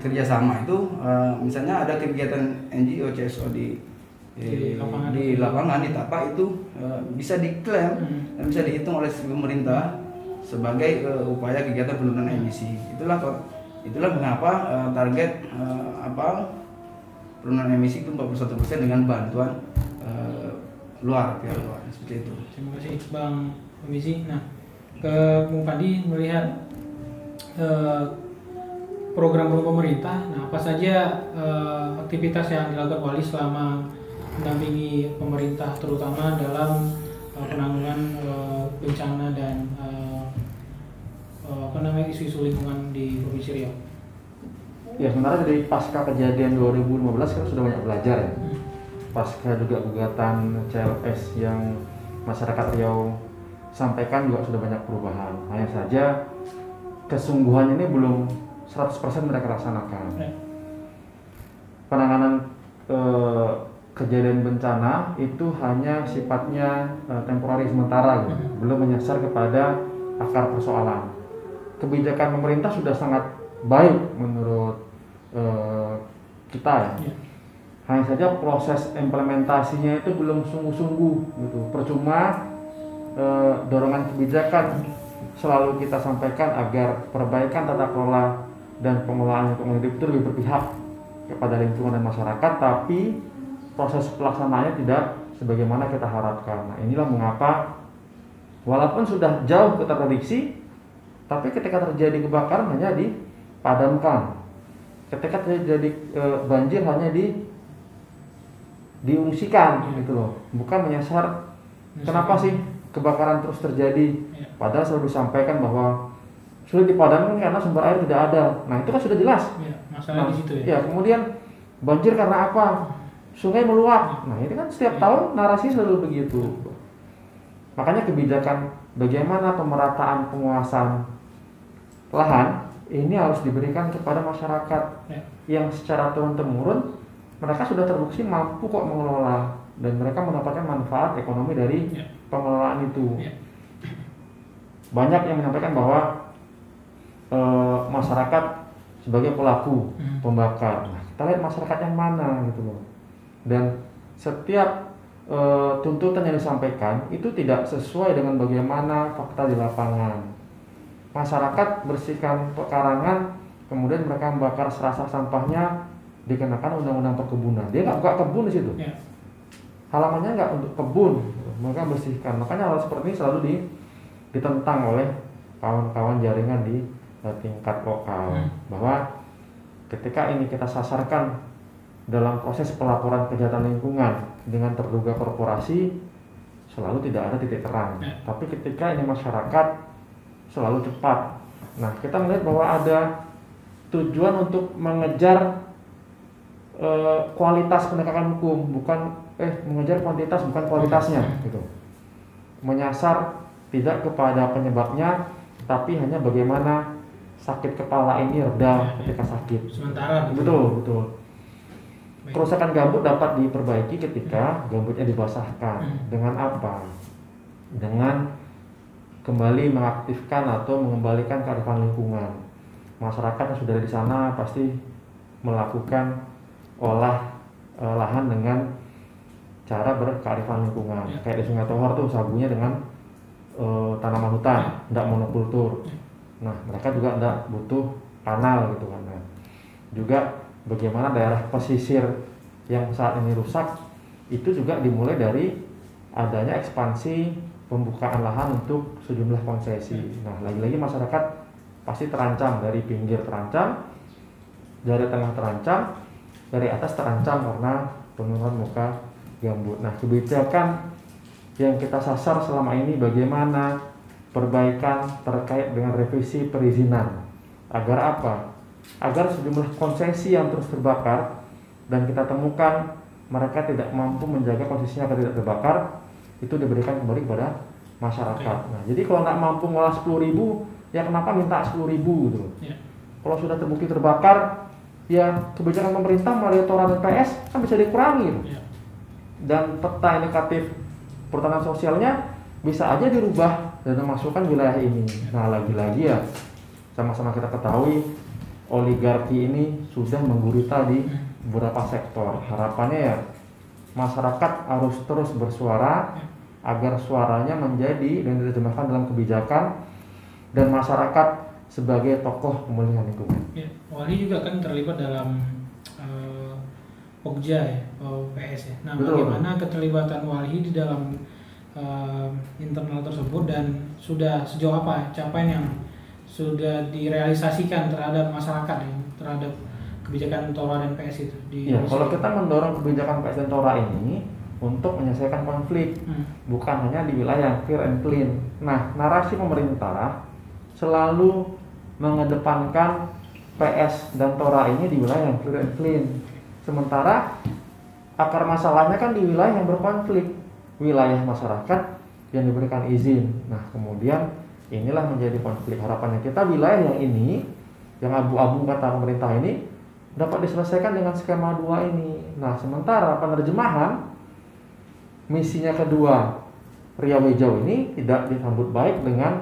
kerjasama itu. Misalnya ada kegiatan NGO CSO di lapangan di tapak itu bisa diklaim dan bisa dihitung oleh pemerintah sebagai upaya kegiatan penurunan emisi. Itulah mengapa target penurunan emisi itu 41% dengan bantuan pihak luar seperti itu. Terima kasih Bang Komisi. Nah, ke Bung Pandi melihat program pemerintah, nah apa saja aktivitas yang dilakukan Wali selama mendampingi pemerintah terutama dalam penanggulangan bencana dan isu-isu lingkungan di Provinsi Riau? Ya, sebenarnya dari pasca kejadian 2015 kan sudah banyak belajar ya. Pasca juga gugatan CLS yang masyarakat Riau sampaikan juga sudah banyak perubahan. Hanya saja kesungguhan ini belum 100% mereka laksanakan. Penanganan kejadian bencana itu hanya sifatnya temporari sementara, gitu. Belum menyasar kepada akar persoalan. Kebijakan pemerintah sudah sangat baik menurut kita ya. Hanya saja proses implementasinya itu belum sungguh-sungguh gitu. Percuma dorongan kebijakan selalu kita sampaikan agar perbaikan tata kelola dan pengelolaan lingkungan hidup itu lebih berpihak kepada lingkungan dan masyarakat, tapi proses pelaksanaannya tidak sebagaimana kita harapkan. Nah, inilah mengapa walaupun sudah jauh kita prediksi, tapi ketika terjadi kebakaran hanya dipadamkan. Ketika terjadi banjir hanya diungsikan gitu loh. Bukan menyasar kenapa sih kebakaran terus terjadi. Padahal selalu disampaikan bahwa sulit dipadamkan karena sumber air tidak ada. Nah, itu kan sudah jelas. Masalah di situ ya. Ya, kemudian banjir karena apa? Sungai meluap. Nah, ini kan setiap tahun narasi selalu begitu. Makanya kebijakan bagaimana pemerataan penguasaan lahan ini harus diberikan kepada masyarakat yang secara turun-temurun mereka sudah terbukti mampu kok mengelola dan mereka mendapatkan manfaat ekonomi dari pengelolaan itu. Banyak yang menyampaikan bahwa masyarakat sebagai pelaku pembakar. Nah, kita lihat masyarakat yang mana gitu loh. Dan setiap tuntutan yang disampaikan itu tidak sesuai dengan bagaimana fakta di lapangan. Masyarakat bersihkan pekarangan, kemudian mereka membakar serasa sampahnya dikenakan undang-undang perkebunan. Dia nggak buka kebun di situ. Halamannya nggak untuk kebun, mereka bersihkan. Makanya hal seperti ini selalu ditentang oleh kawan-kawan jaringan di tingkat lokal. Bahwa ketika ini kita sasarkan dalam proses pelaporan kejahatan lingkungan dengan terduga korporasi, selalu tidak ada titik terang. Tapi ketika ini masyarakat selalu cepat. Nah, kita melihat bahwa ada tujuan untuk mengejar kualitas penegakan hukum, bukan mengejar kuantitas bukan kualitasnya gitu. Menyasar tidak kepada penyebabnya, tapi hanya bagaimana sakit kepala ini reda ketika sakit. Sementara betul. Kerusakan gambut dapat diperbaiki ketika gambutnya dibasahkan. Dengan apa? Dengan kembali mengaktifkan atau mengembalikan kearifan lingkungan. Masyarakat yang sudah ada di sana pasti melakukan olah lahan dengan cara berkearifan lingkungan. Kayak di Sungai Tohor tuh sagunya dengan tanaman hutan, tidak monokultur. Nah, mereka juga tidak butuh kanal gitu kan. Nah, juga bagaimana daerah pesisir yang saat ini rusak itu juga dimulai dari adanya ekspansi pembukaan lahan untuk sejumlah konsesi. Nah, lagi-lagi masyarakat pasti terancam, dari pinggir terancam, dari tengah terancam, dari atas terancam karena penurunan muka gambut. Nah, kebijakan yang kita sasar selama ini bagaimana perbaikan terkait dengan revisi perizinan. Agar apa? Agar sejumlah konsesi yang terus terbakar dan kita temukan mereka tidak mampu menjaga konsesinya agar tidak terbakar, itu diberikan kembali kepada masyarakat. Nah, jadi kalau nggak mampu ngolah 10.000, ya kenapa minta 10.000 gitu loh. Kalau sudah terbukti terbakar, ya kebijakan pemerintah melalui Tora dan PS kan bisa dikurangi. Dan peta indikatif perhutanan sosialnya bisa aja dirubah dan memasukkan wilayah ini. Nah, lagi-lagi ya sama-sama kita ketahui oligarki ini sudah menggurita di beberapa sektor. Harapannya ya masyarakat harus terus bersuara agar suaranya menjadi dan diterjemahkan dalam kebijakan, dan masyarakat sebagai tokoh pemulihan lingkungan. Ya, Wali juga kan terlibat dalam Pokja ya, PS ya. Nah, Betul. bagaimana keterlibatan Wali di dalam internal tersebut, dan sudah sejauh apa capaian yang sudah direalisasikan terhadap masyarakat ya, terhadap kebijakan Tora dan PS itu di Ya, kalau kita mendorong kebijakan PS dan Tora ini untuk menyelesaikan konflik, bukan hanya di wilayah yang fair and clean. Nah, narasi pemerintah selalu mengedepankan PS dan Tora ini di wilayah yang fair and clean. Sementara akar masalahnya kan di wilayah yang berkonflik, wilayah masyarakat yang diberikan izin. Nah, kemudian inilah menjadi konflik. Harapannya kita wilayah yang ini, yang abu-abu kata pemerintah ini, dapat diselesaikan dengan skema 2 ini. Nah, sementara penerjemahan misinya kedua Riau Hijau ini tidak disambut baik dengan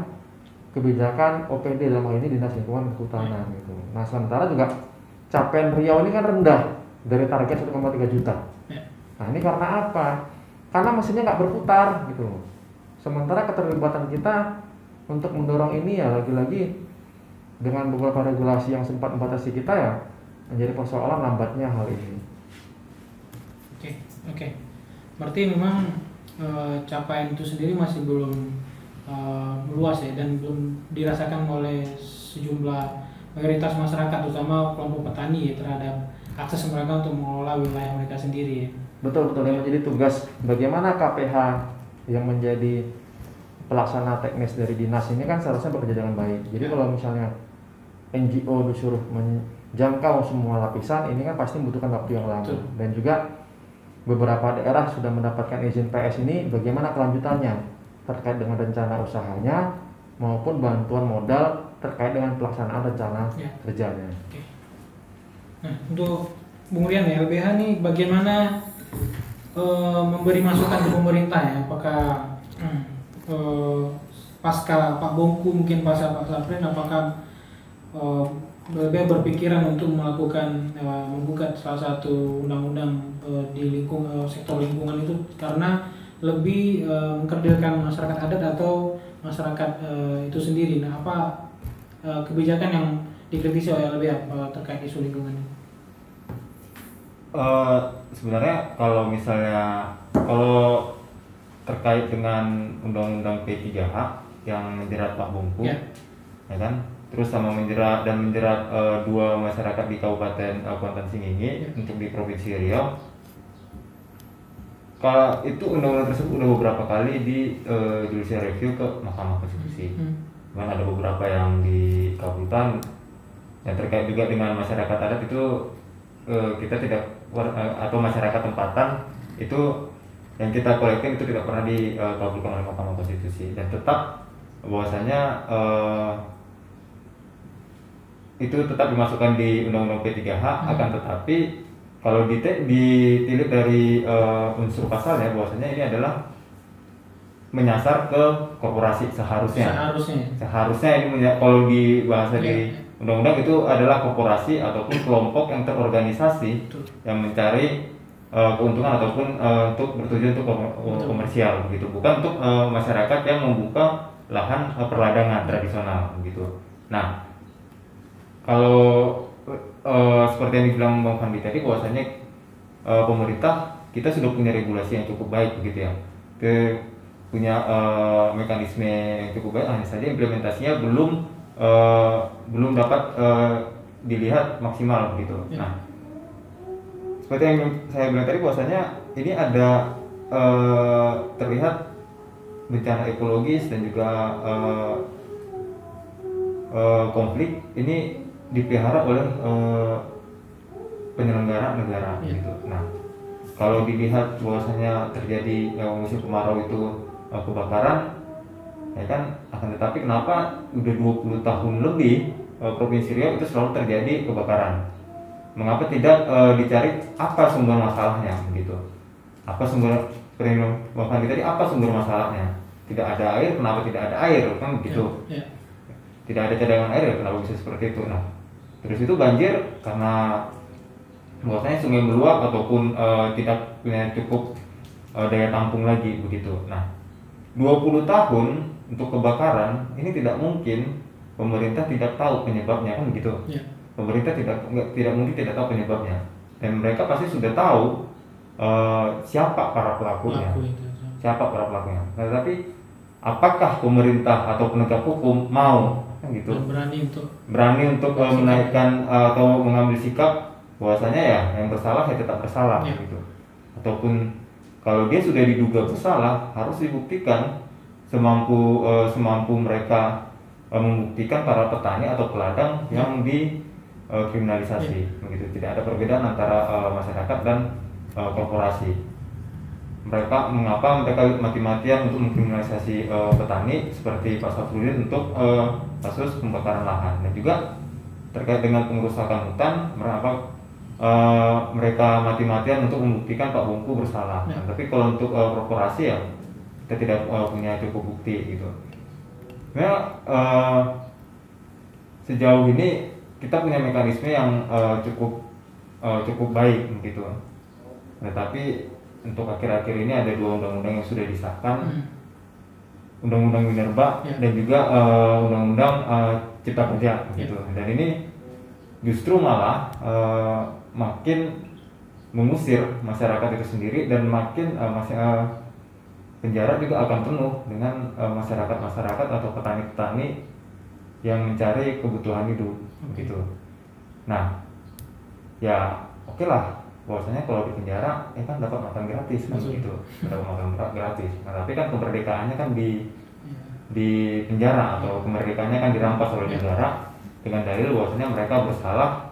kebijakan OPD, dalam hal ini Dinas Lingkungan dan Kehutanan gitu. Nah, sementara juga capaian Riau ini kan rendah dari target 1,3 juta. Nah, ini karena apa? Karena mesinnya nggak berputar gitu loh. Sementara keterlibatan kita untuk mendorong ini ya lagi-lagi dengan beberapa regulasi yang sempat membatasi kita ya menjadi persoalan lambatnya hal ini. Oke. Berarti memang capaian itu sendiri masih belum luas ya, dan belum dirasakan oleh sejumlah mayoritas masyarakat, terutama kelompok petani ya, terhadap akses mereka untuk mengelola wilayah mereka sendiri ya. Betul, yang menjadi tugas bagaimana KPH yang menjadi pelaksana teknis dari dinas ini kan seharusnya bekerja dengan baik. Jadi kalau misalnya NGO disuruh menjangkau semua lapisan, ini kan pasti membutuhkan waktu yang lama. Dan juga beberapa daerah sudah mendapatkan izin PS ini, bagaimana kelanjutannya terkait dengan rencana usahanya maupun bantuan modal terkait dengan pelaksanaan rencana kerjanya. Nah, untuk Bung Rian ya, LBH nih bagaimana memberi masukan ke pemerintah ya? Apakah pasca Pak Bongku, mungkin pasca Pak Sapren, apakah LBH berpikiran untuk melakukan membuka salah satu undang-undang di sektor lingkungan itu karena lebih mengkerdilkan masyarakat adat atau masyarakat itu sendiri? Nah, apa kebijakan yang dikritisi oleh LBH terkait isu lingkungan ini? Sebenarnya kalau terkait dengan Undang-Undang P3H yang menjerat Pak Bungku, ya kan, terus sama menjerat dua masyarakat di Kabupaten Kuantan Singingi untuk di Provinsi Riau. Kalau itu undang-undang tersebut udah beberapa kali di judicial review ke Mahkamah Konstitusi. Dan ada beberapa yang dikabulkan. Yang terkait juga dengan masyarakat adat itu kita tidak, atau masyarakat tempatan itu yang kita kolektif itu tidak pernah dikabulkan oleh Mahkamah Konstitusi, dan tetap bahwasanya itu tetap dimasukkan di Undang-Undang P3H. Akan tetapi kalau ditilik dari unsur pasalnya bahwasanya ini adalah menyasar ke korporasi seharusnya. Seharusnya. Ini kalau di bahasa Iya. di undang-undang itu adalah korporasi ataupun kelompok yang terorganisasi Betul. yang mencari keuntungan ataupun untuk bertujuan untuk Betul. komersial begitu, bukan untuk masyarakat yang membuka lahan perladangan tradisional begitu. Nah, kalau seperti yang dibilang Bang Fandi tadi bahwasanya pemerintah kita sudah punya regulasi yang cukup baik begitu ya, punya mekanisme yang cukup baik, hanya saja implementasinya belum dapat dilihat maksimal begitu. Ya. Nah, seperti yang saya bilang tadi bahwasanya ini ada terlihat bencana ekologis dan juga konflik ini dipelihara oleh penyelenggara negara Ya. gitu. Nah, kalau dilihat bahwasanya terjadi musim kemarau itu kebakaran, ya kan, akan tetapi kenapa udah 20 tahun lebih Provinsi Riau itu selalu terjadi kebakaran? Mengapa tidak dicari apa sumber masalahnya begitu? Apa sumber Bang tadi, apa sumber masalahnya? Tidak ada air, kenapa tidak ada air kan begitu? Ya. Tidak ada cadangan air, kenapa bisa seperti itu? Nah, terus itu banjir karena bahwasanya sungai meluap ataupun tidak punya cukup daya tampung lagi begitu. Nah, 20 tahun untuk kebakaran ini tidak mungkin pemerintah tidak tahu penyebabnya kan begitu. Ya. Pemerintah tidak mungkin tidak tahu penyebabnya, dan mereka pasti sudah tahu siapa para pelakunya. Siapa para pelakunya. Nah, tapi apakah pemerintah atau penegak hukum mau kan gitu? Berani untuk menaikkan atau mengambil sikap bahwasanya ya yang bersalah ya tetap bersalah Ya. gitu. Ataupun kalau dia sudah diduga bersalah harus dibuktikan semampu mereka membuktikan para petani atau peladang yang dikriminalisasi begitu. Tidak ada perbedaan antara masyarakat dan korporasi. Mengapa mereka mati-matian untuk mengkriminalisasi petani seperti Pak Safruddin untuk kasus pembakaran lahan, dan juga terkait dengan pengerusakan hutan, mereka mati-matian untuk membuktikan Pak Bungku bersalah. Ya. Nah, tapi kalau untuk korporasi ya kita tidak punya cukup bukti gitu. Nah, sejauh ini kita punya mekanisme yang cukup baik begitu. Tetapi untuk akhir-akhir ini ada 2 undang-undang yang sudah disahkan, Undang-Undang Minerba dan juga Undang-Undang Cipta Kerja gitu. Dan ini justru malah makin mengusir masyarakat itu sendiri, dan makin penjara juga akan penuh dengan masyarakat atau petani-petani yang mencari kebutuhan hidup gitu. Nah, ya oke lah, bahwasanya kalau di penjara kan dapat makan gratis kan gitu, dapat makan gratis. Nah, tapi kan kemerdekaannya kan di penjara, atau kemerdekaannya kan dirampas oleh negara dengan dalil bahwasanya mereka bersalah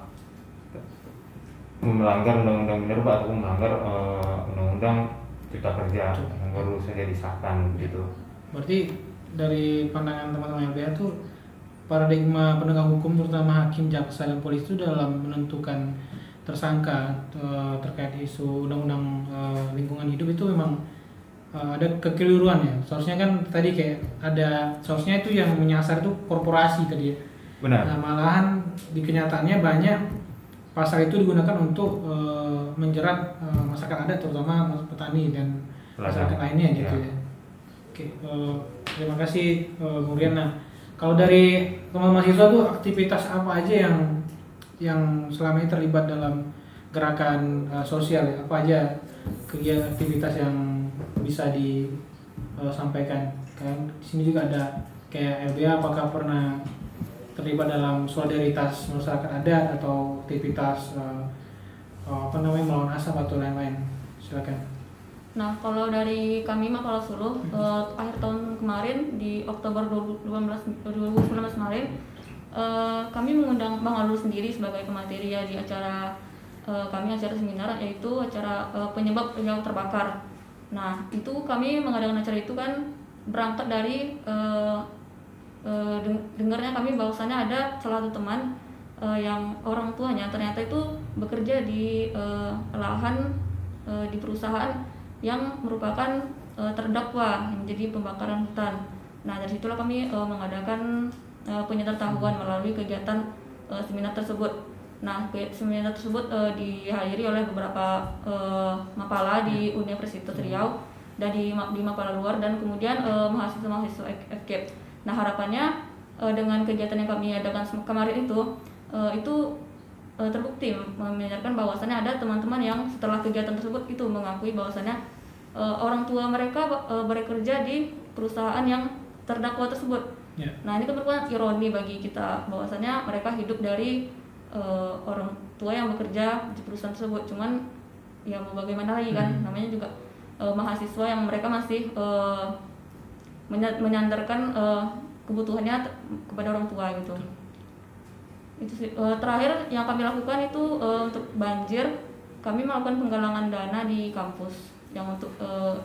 melanggar Undang-Undang Minerba ataupun melanggar Undang-Undang Cipta Kerja yang baru saja disahkan gitu. Berarti dari pandangan teman-teman LBH tuh paradigma penegak hukum terutama hakim, jaksa, dan polisi itu dalam menentukan tersangka terkait isu undang-undang lingkungan hidup itu memang ada kekeliruan ya. Seharusnya kan tadi kayak seharusnya itu yang menyasar itu korporasi tadi ya. Benar. Nah, malahan di kenyataannya banyak pasal itu digunakan untuk menjerat masyarakat adat, terutama petani dan masyarakat lainnya gitu ya. Oke, terima kasih Bung Rian. Nah, kalau dari teman mahasiswa tuh aktivitas apa aja yang selama ini terlibat dalam gerakan sosial ya? Apa aja kegiatan aktivitas yang bisa disampaikan? Kan di sini juga ada kayak LBH, apakah pernah terlibat dalam solidaritas masyarakat adat atau aktivitas melawan asap atau lain-lain? Silakan. Nah, kalau dari kami Mapala Suluh, akhir tahun kemarin di Oktober 2019 kemarin, kami mengundang Bang Alul sendiri sebagai pemateri ya di acara kami, acara seminar, yaitu acara penyebab terbakar. Nah, itu kami mengadakan acara itu kan berangkat dari dengarnya kami bahwasannya ada salah satu teman yang orang tuanya ternyata itu bekerja di lahan di perusahaan yang merupakan terdakwa yang menjadi pembakaran hutan. Nah, dari situlah kami mengadakan penyedertahuan melalui kegiatan seminar tersebut. Nah, seminar tersebut dihadiri oleh beberapa mapala di Universitas Riau dan di mapala luar dan kemudian mahasiswa-mahasiswa FKIP. Nah, harapannya dengan kegiatan yang kami adakan kemarin itu terbukti menyadarkan bahwasannya ada teman-teman yang setelah kegiatan tersebut itu mengakui bahwasannya orang tua mereka bekerja di perusahaan yang terdakwa tersebut. Ya. Nah, ini kan merupakan ironi bagi kita bahwasannya mereka hidup dari orang tua yang bekerja di perusahaan tersebut. Cuman ya mau bagaimana lagi kan, namanya juga mahasiswa yang mereka masih menyandarkan kebutuhannya kepada orang tua gitu. Itu sih. Terakhir yang kami lakukan itu untuk banjir, kami melakukan penggalangan dana di kampus yang untuk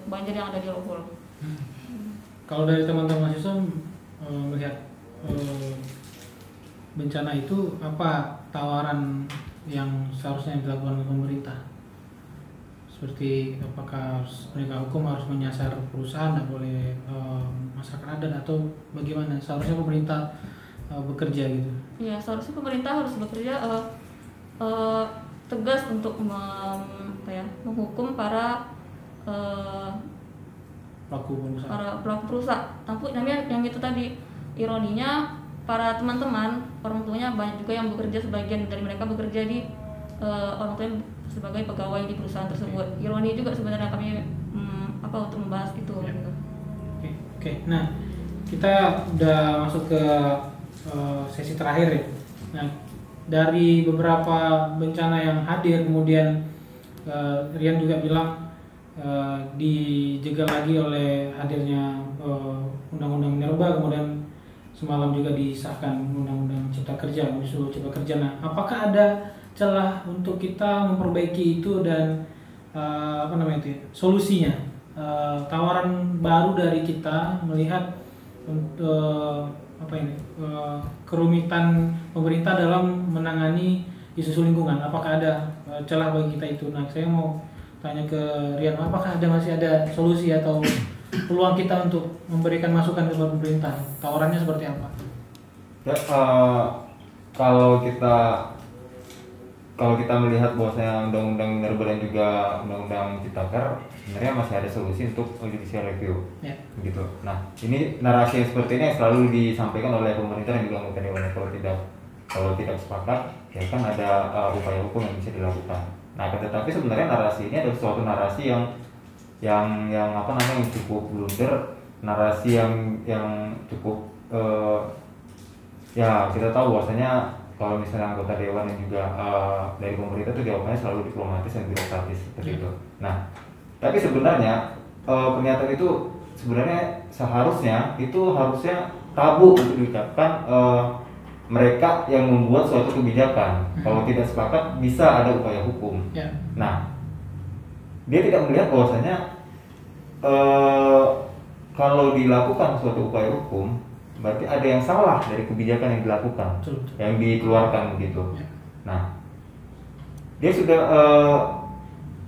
banjir yang ada di Rohol. Kalau dari teman-teman mahasiswa melihat bencana itu, apa tawaran yang seharusnya dilakukan oleh pemerintah? Seperti apakah penegak hukum harus menyasar perusahaan, tidak boleh masyarakat adat, atau bagaimana seharusnya pemerintah bekerja gitu? Ya, seharusnya pemerintah harus bekerja tegas untuk menghukum para pelaku perusahaan. Tapi yang itu tadi ironinya, para teman-teman orang tuanya banyak juga yang bekerja, sebagian dari mereka bekerja di orang tuanya sebagai pegawai di perusahaan tersebut. Ironi juga sebenarnya kami untuk membahas itu. Ya. Oke. Nah, kita udah masuk ke sesi terakhir ya. Nah, dari beberapa bencana yang hadir, kemudian Rian juga bilang dijegal lagi oleh hadirnya undang-undang minerba, kemudian semalam juga disahkan undang-undang cipta kerja, Omnibus Cipta Kerja. Nah, apakah ada celah untuk kita memperbaiki itu dan solusinya? Tawaran baru dari kita melihat kerumitan pemerintah dalam menangani isu lingkungan. Apakah ada celah bagi kita itu? Nah, saya mau tanya ke Rian, apakah masih ada solusi atau peluang kita untuk memberikan masukan kepada pemerintah? Tawarannya seperti apa? Ya, kalau kita melihat bahwasanya undang-undang minerba dan juga undang-undang ciptaker sebenarnya masih ada solusi untuk judicial review, ya. Gitu. Nah, ini narasi yang seperti ini yang selalu disampaikan oleh pemerintah dan juga anggota dewan. Kalau tidak sepakat, ya kan ada upaya hukum yang bisa dilakukan. Nah, tetapi sebenarnya narasi ini adalah suatu narasi yang cukup blunder, narasi yang cukup ya kita tahu bahwasanya kalau misalnya anggota dewan dan juga dari pemerintah itu jawabannya selalu diplomatis dan birokratis seperti itu. Nah, tapi sebenarnya pernyataan itu sebenarnya harusnya tabu untuk diucapkan mereka yang membuat suatu kebijakan. Kalau tidak sepakat bisa ada upaya hukum. Ya. Nah, dia tidak melihat bahwasanya kalau dilakukan suatu upaya hukum berarti ada yang salah dari kebijakan yang dilakukan, Betul. yang dikeluarkan begitu. Ya. Nah, dia sudah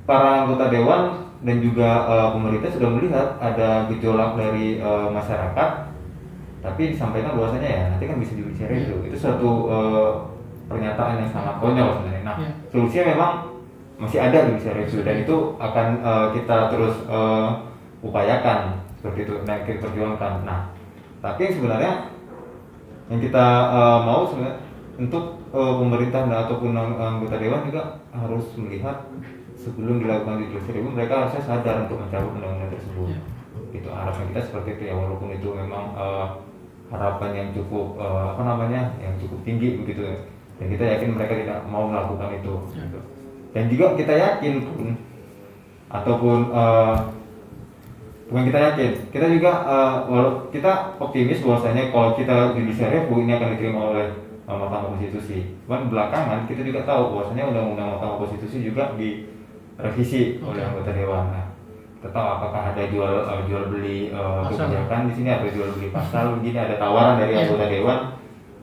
para anggota dewan dan juga pemerintah sudah melihat ada gejolak dari masyarakat, tapi disampaikan bahwasanya ya nanti kan bisa judicial review. Itu suatu pernyataan yang sangat konyol sebenarnya. Nah, solusinya memang masih ada judicial review dan itu akan kita terus upayakan seperti itu dan kita perjuangkan. Nah, tapi sebenarnya yang kita mau sebenarnya untuk pemerintah ataupun anggota dewan juga harus melihat sebelum dilakukan judicial review mereka harusnya sadar untuk mencabut undang-undang tersebut. Itu harapan kita seperti itu ya, walaupun itu memang harapan yang cukup yang cukup tinggi begitu ya. Dan kita yakin mereka tidak mau melakukan itu. Gitu. Dan juga kita yakin bukan kita yakin, kita juga kita optimis bahwasanya kalau kita judicial review ini akan diterima oleh Mahkamah Konstitusi. Cuman belakangan kita juga tahu bahwasanya undang-undang Mahkamah Konstitusi juga direvisi oleh anggota dewan. Nah, kita tahu apakah ada jual beli kebijakan di sini, atau jual beli pasal begini, ada tawaran dari anggota dewan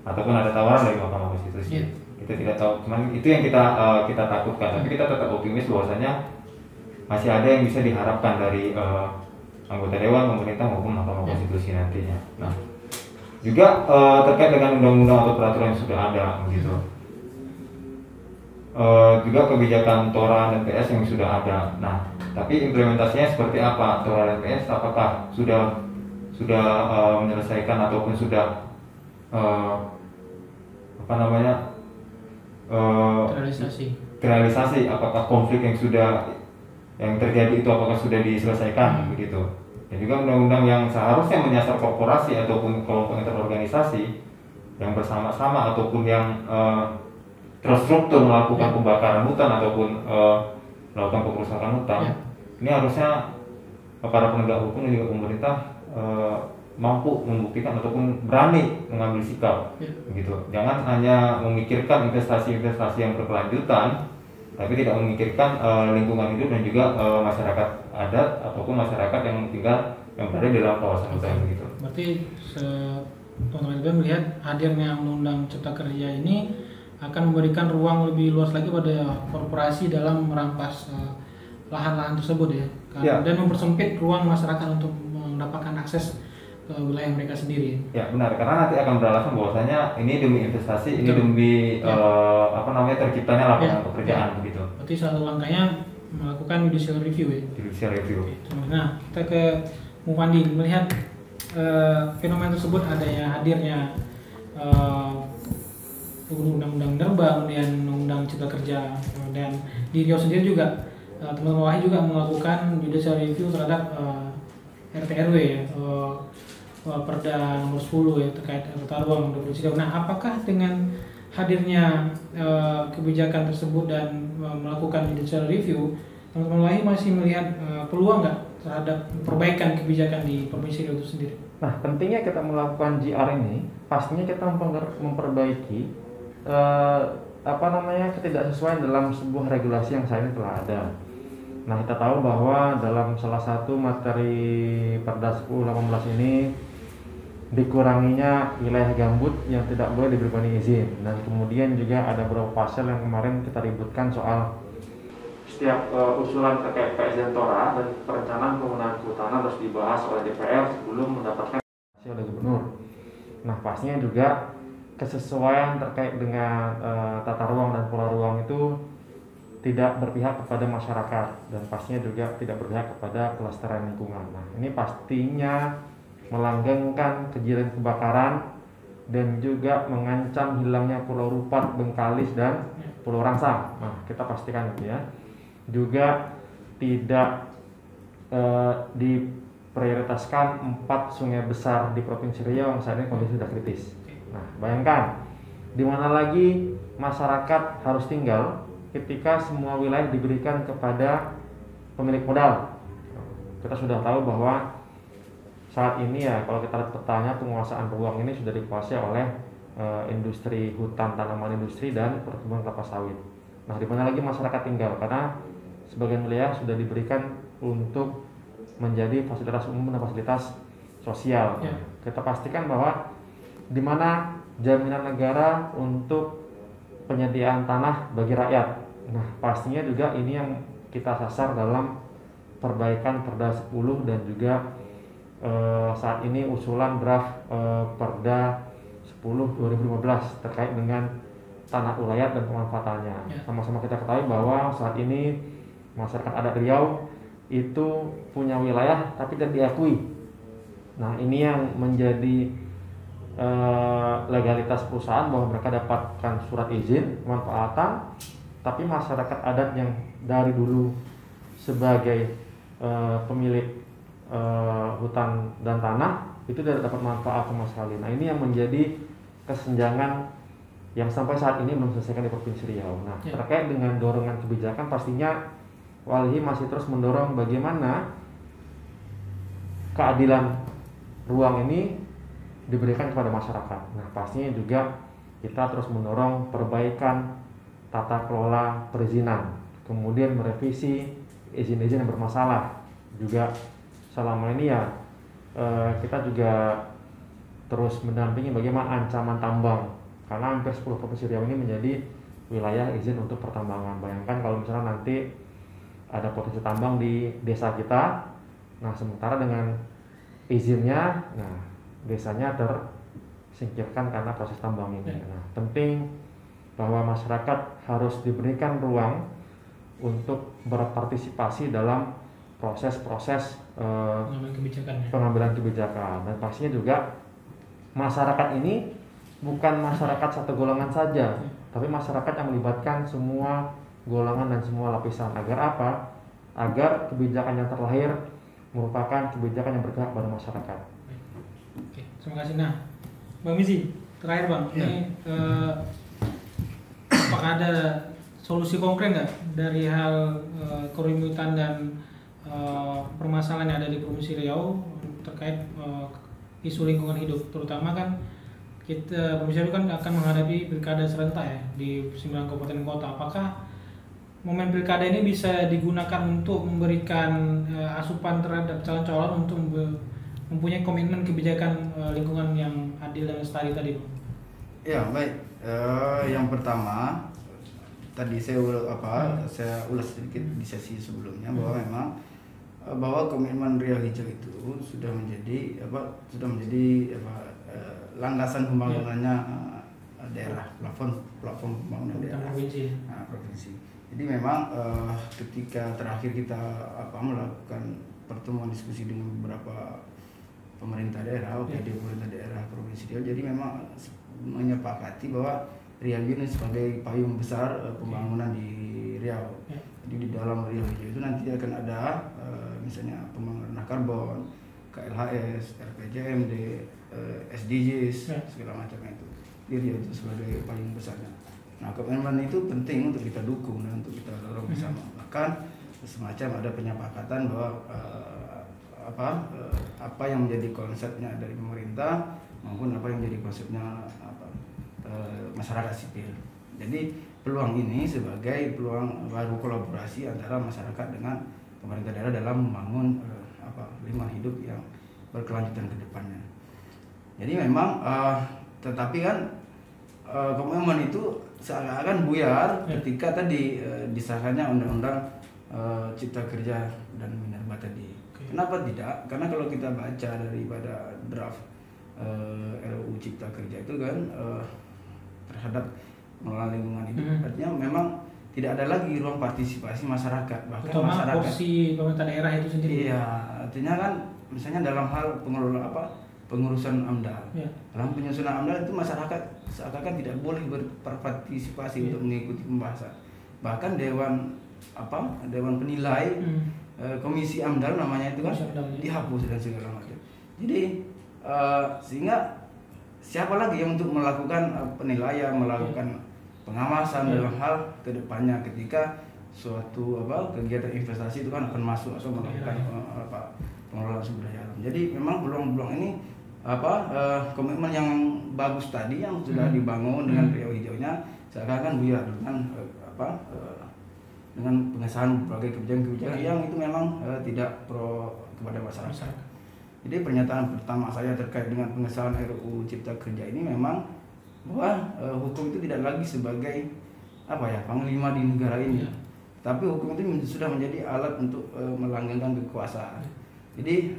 ataupun ada tawaran dari Mahkamah Konstitusi. Kita tidak tahu, cuman itu yang kita takutkan. Tapi kita tetap optimis bahwasanya masih ada yang bisa diharapkan dari anggota dewan, pemerintah maupun Mahkamah Konstitusi nantinya. Nah, juga terkait dengan undang-undang atau peraturan yang sudah ada begitu. Juga kebijakan TORA dan PS yang sudah ada. Nah, tapi implementasinya seperti apa? TORA dan PS apakah sudah menyelesaikan ataupun sudah terrealisasi? Apakah konflik yang terjadi itu apakah sudah diselesaikan begitu? Dan juga undang-undang yang seharusnya menyasar korporasi ataupun kelompok terorganisasi yang bersama-sama ataupun yang terstruktur melakukan pembakaran hutan ataupun melakukan perusakan hutan, ini harusnya para penegak hukum dan juga pemerintah mampu membuktikan ataupun berani mengambil sikap, begitu. Jangan hanya memikirkan investasi-investasi yang berkelanjutan, tapi tidak memikirkan lingkungan hidup dan juga masyarakat adat ataupun masyarakat yang berada di dalam kawasan hutan begitu. Berarti teman-teman melihat hadirnya Undang-Undang Cipta Kerja ini akan memberikan ruang lebih luas lagi pada korporasi dalam merampas lahan-lahan tersebut dan mempersempit ruang masyarakat untuk mendapatkan akses ke wilayah mereka sendiri. Ya benar, karena nanti akan beralasan bahwasanya ini demi investasi, ini demi terciptanya lapangan pekerjaan begitu. Berarti satu langkahnya melakukan judicial review ya. Judicial review. Nah, kita ke Mufandi melihat fenomena tersebut hadirnya undang-undang Derba, kemudian undang Cipta Kerja, dan di Riau sendiri juga teman-teman Wahyu juga melakukan judicial review terhadap RT/RW Perda nomor 10 terkait tata ruang 23. Nah, apakah dengan hadirnya kebijakan tersebut dan melakukan judicial review, teman-teman Wahyu masih melihat peluang nggak terhadap perbaikan kebijakan di Provinsi Riau itu sendiri? Nah, pentingnya kita melakukan JR ini, pastinya kita memperbaiki ketidaksesuaian dalam sebuah regulasi yang saat ini telah ada. Nah, kita tahu bahwa dalam salah satu materi Perda 10/18 ini dikuranginya wilayah gambut yang tidak boleh diberi izin, dan kemudian juga ada beberapa pasal yang kemarin kita ributkan soal setiap usulan terkait PS dan TORA dan perencanaan penggunaan kehutanan harus dibahas oleh DPR sebelum mendapatkan hasil oleh gubernur. Nah, pastinya juga kesesuaian terkait dengan tata ruang dan pola ruang itu tidak berpihak kepada masyarakat dan pastinya juga tidak berpihak kepada kelestarian lingkungan. Nah, ini pastinya melanggengkan kejadian kebakaran dan juga mengancam hilangnya Pulau Rupat, Bengkalis, dan Pulau Rangsang. Nah, kita pastikan itu ya. Juga tidak diprioritaskan 4 sungai besar di Provinsi Riau yang saat ini kondisi sudah kritis. Nah, bayangkan di mana lagi masyarakat harus tinggal ketika semua wilayah diberikan kepada pemilik modal. Kita sudah tahu bahwa saat ini ya, kalau kita lihat petanya, penguasaan ruang ini sudah dikuasai oleh industri hutan, tanaman industri, dan perkebunan kelapa sawit. Nah, di mana lagi masyarakat tinggal, karena sebagian wilayah sudah diberikan untuk menjadi fasilitas umum dan fasilitas sosial. Kita pastikan bahwa di mana jaminan negara untuk penyediaan tanah bagi rakyat. Nah, pastinya juga ini yang kita sasar dalam perbaikan Perda 10 dan juga saat ini usulan draft Perda 10/2015 terkait dengan tanah ulayat dan pemanfaatannya. Sama-sama kita ketahui bahwa saat ini masyarakat adat Riau itu punya wilayah tapi tidak diakui. Nah, ini yang menjadi legalitas perusahaan bahwa mereka dapatkan surat izin pemanfaatan, tapi masyarakat adat yang dari dulu sebagai pemilik hutan dan tanah itu tidak dapat manfaat sama sekali. Nah, ini yang menjadi kesenjangan yang sampai saat ini belum selesaikan di Provinsi Riau. Nah, terkait dengan dorongan kebijakan, pastinya Walhi masih terus mendorong bagaimana keadilan ruang ini diberikan kepada masyarakat. Nah, pastinya juga kita terus mendorong perbaikan tata kelola perizinan, kemudian merevisi izin-izin yang bermasalah. Juga selama ini ya kita juga terus mendampingi bagaimana ancaman tambang, karena hampir 10 Provinsi Riau ini menjadi wilayah izin untuk pertambangan. Bayangkan kalau misalnya nanti ada potensi tambang di desa kita, Nah, sementara dengan izinnya, nah desanya tersingkirkan karena proses tambang ini. Nah, penting bahwa masyarakat harus diberikan ruang untuk berpartisipasi dalam proses-proses pengambilan kebijakan. Dan pastinya juga masyarakat ini bukan masyarakat satu golongan saja, tapi masyarakat yang melibatkan semua golongan dan semua lapisan. Agar apa? Agar kebijakan yang terlahir merupakan kebijakan yang berpihak pada masyarakat. Oke, terima kasih. Nah, Bang Mizi, terakhir Bang, ini apakah ada solusi konkret nggak dari hal kerumitan dan permasalahan yang ada di Provinsi Riau terkait isu lingkungan hidup, terutama kan kita Provinsi Riau kan akan menghadapi pilkada serentak ya di 9 kabupaten kota. Apakah momen pilkada ini bisa digunakan untuk memberikan asupan terhadap calon-calon untuk mempunyai komitmen kebijakan lingkungan yang adil dan lestari tadi, Bang? Ya, baik. Yang pertama tadi saya ulas sedikit di sesi sebelumnya bahwa memang bahwa komitmen Riau Hijau itu sudah menjadi landasan pembangunannya daerah, platform pembangunan daerah provinsi. Jadi memang ketika terakhir kita melakukan pertemuan diskusi dengan beberapa pemerintah daerah, pemerintah daerah provinsi Riau, jadi memang menyepakati bahwa Riau ini sebagai payung besar pembangunan di Riau. Jadi di dalam Riau Hijau itu nanti akan ada misalnya pembangunan karbon, KLHS, RPJMD, SDGs, segala macam itu. Di Riau itu sebagai payung besarnya. Nah, komitmen itu penting untuk kita dukung dan untuk kita dorong bersama. Bahkan semacam ada penyepakatan bahwa apa yang menjadi konsepnya dari pemerintah maupun apa yang menjadi konsepnya masyarakat sipil. Jadi peluang ini sebagai peluang baru kolaborasi antara masyarakat dengan pemerintah daerah dalam membangun lingkungan hidup yang berkelanjutan ke depannya. Jadi memang tetapi kan komitmen itu seakan-akan buyar ketika tadi disahkannya undang-undang Cipta Kerja dan Minerba tadi. Kenapa tidak? Karena kalau kita baca daripada draft RUU Cipta Kerja itu kan terhadap pengelolaan lingkungan hidup, artinya memang tidak ada lagi ruang partisipasi masyarakat, bahkan masyarakat porsi pemerintah daerah itu sendiri. Iya, artinya kan misalnya dalam hal pengurusan AMDAL, dalam penyusunan AMDAL itu masyarakat seakan-akan tidak boleh berpartisipasi untuk mengikuti pembahasan. Bahkan dewan penilai komisi AMDAL namanya itu kan dihapus dan segala macam. Jadi sehingga siapa lagi yang untuk melakukan penilaian, melakukan pengawasan dalam hal kedepannya ketika suatu kegiatan investasi itu kan akan masuk atau melakukan pengelolaan sumber daya alam. Jadi memang peluang-peluang ini komitmen yang bagus tadi yang sudah dibangun dengan Riau Hijaunya seakan-akan buyar dengan pengesahan berbagai kebijakan-kebijakan yang itu memang tidak pro kepada masyarakat. Jadi pernyataan pertama saya terkait dengan pengesahan RUU Cipta Kerja ini memang bahwa hukum itu tidak lagi sebagai panglima di negara ini, tapi hukum itu sudah menjadi alat untuk melanggengkan kekuasaan. Jadi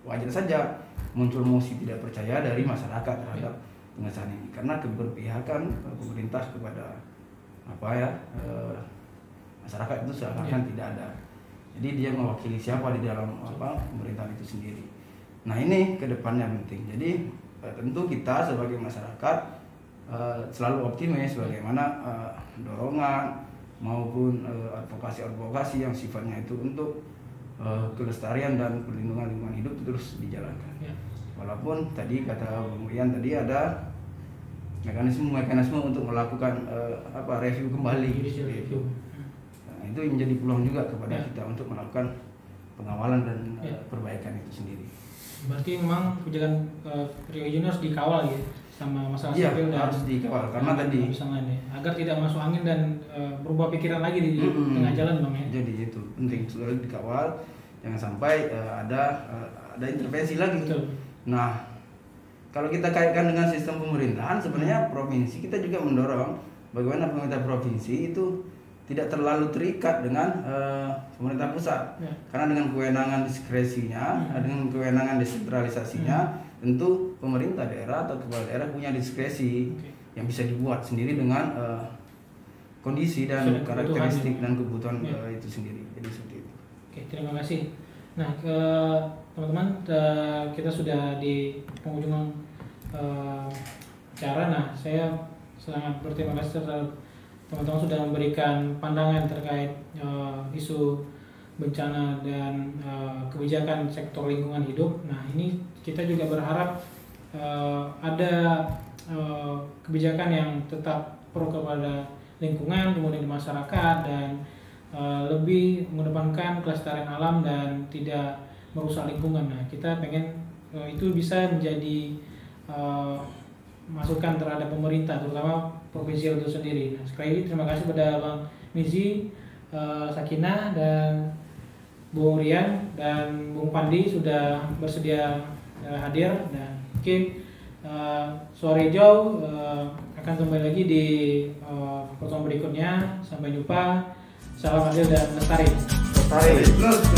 wajar saja muncul mosi tidak percaya dari masyarakat terhadap pengesahan ini karena keberpihakan pemerintah kepada masyarakat itu seakan-akan tidak ada. Jadi dia mewakili siapa di dalam pemerintahan itu sendiri. Nah ini kedepannya penting. Jadi tentu kita sebagai masyarakat selalu optimis bagaimana dorongan maupun advokasi yang sifatnya itu untuk kelestarian dan perlindungan lingkungan hidup terus dijalankan. Walaupun tadi kata Bung Rian tadi ada mekanisme untuk melakukan review kembali. Nah, itu menjadi peluang juga kepada kita untuk melakukan pengawalan dan perbaikan itu sendiri. Berarti memang kebijakan Riau Hijau harus dikawal ya sama masalah sipil dan harus dikawal karena tadi agar tidak masuk angin dan berubah pikiran lagi di tengah jalan, Bang ya. Jadi itu penting sekali dikawal, jangan sampai ada intervensi lagi. Betul. Nah, kalau kita kaitkan dengan sistem pemerintahan sebenarnya provinsi kita juga mendorong bagaimana pemerintah provinsi itu tidak terlalu terikat dengan pemerintah pusat. Ya. Karena dengan kewenangan diskresinya, dengan kewenangan desentralisasinya, tentu pemerintah daerah atau kepala daerah punya diskresi yang bisa dibuat sendiri dengan kondisi dan Kebutuhan, karakteristik ya. dan kebutuhan Ya. itu sendiri. Jadi seperti itu. Oke, terima kasih. Nah, ke teman-teman, kita sudah di penghujung acara. Nah, saya sangat berterima kasih terhadap teman-teman sudah memberikan pandangan terkait isu bencana dan kebijakan sektor lingkungan hidup. Nah, ini kita juga berharap ada kebijakan yang tetap pro kepada lingkungan, kemudian di masyarakat, dan lebih mengedepankan kelestarian alam dan tidak merusak lingkungan. Nah, kita pengen itu bisa menjadi masukan terhadap pemerintah, terutama provinsi itu sendiri. Nah, sekali lagi terima kasih kepada Bang Mizi, Sakinah, dan Bung Rian dan Bung Pandi sudah bersedia hadir. Dan mungkin sore hijau akan kembali lagi di pertemuan berikutnya. Sampai jumpa. Salam adil dan lestari. Lestari.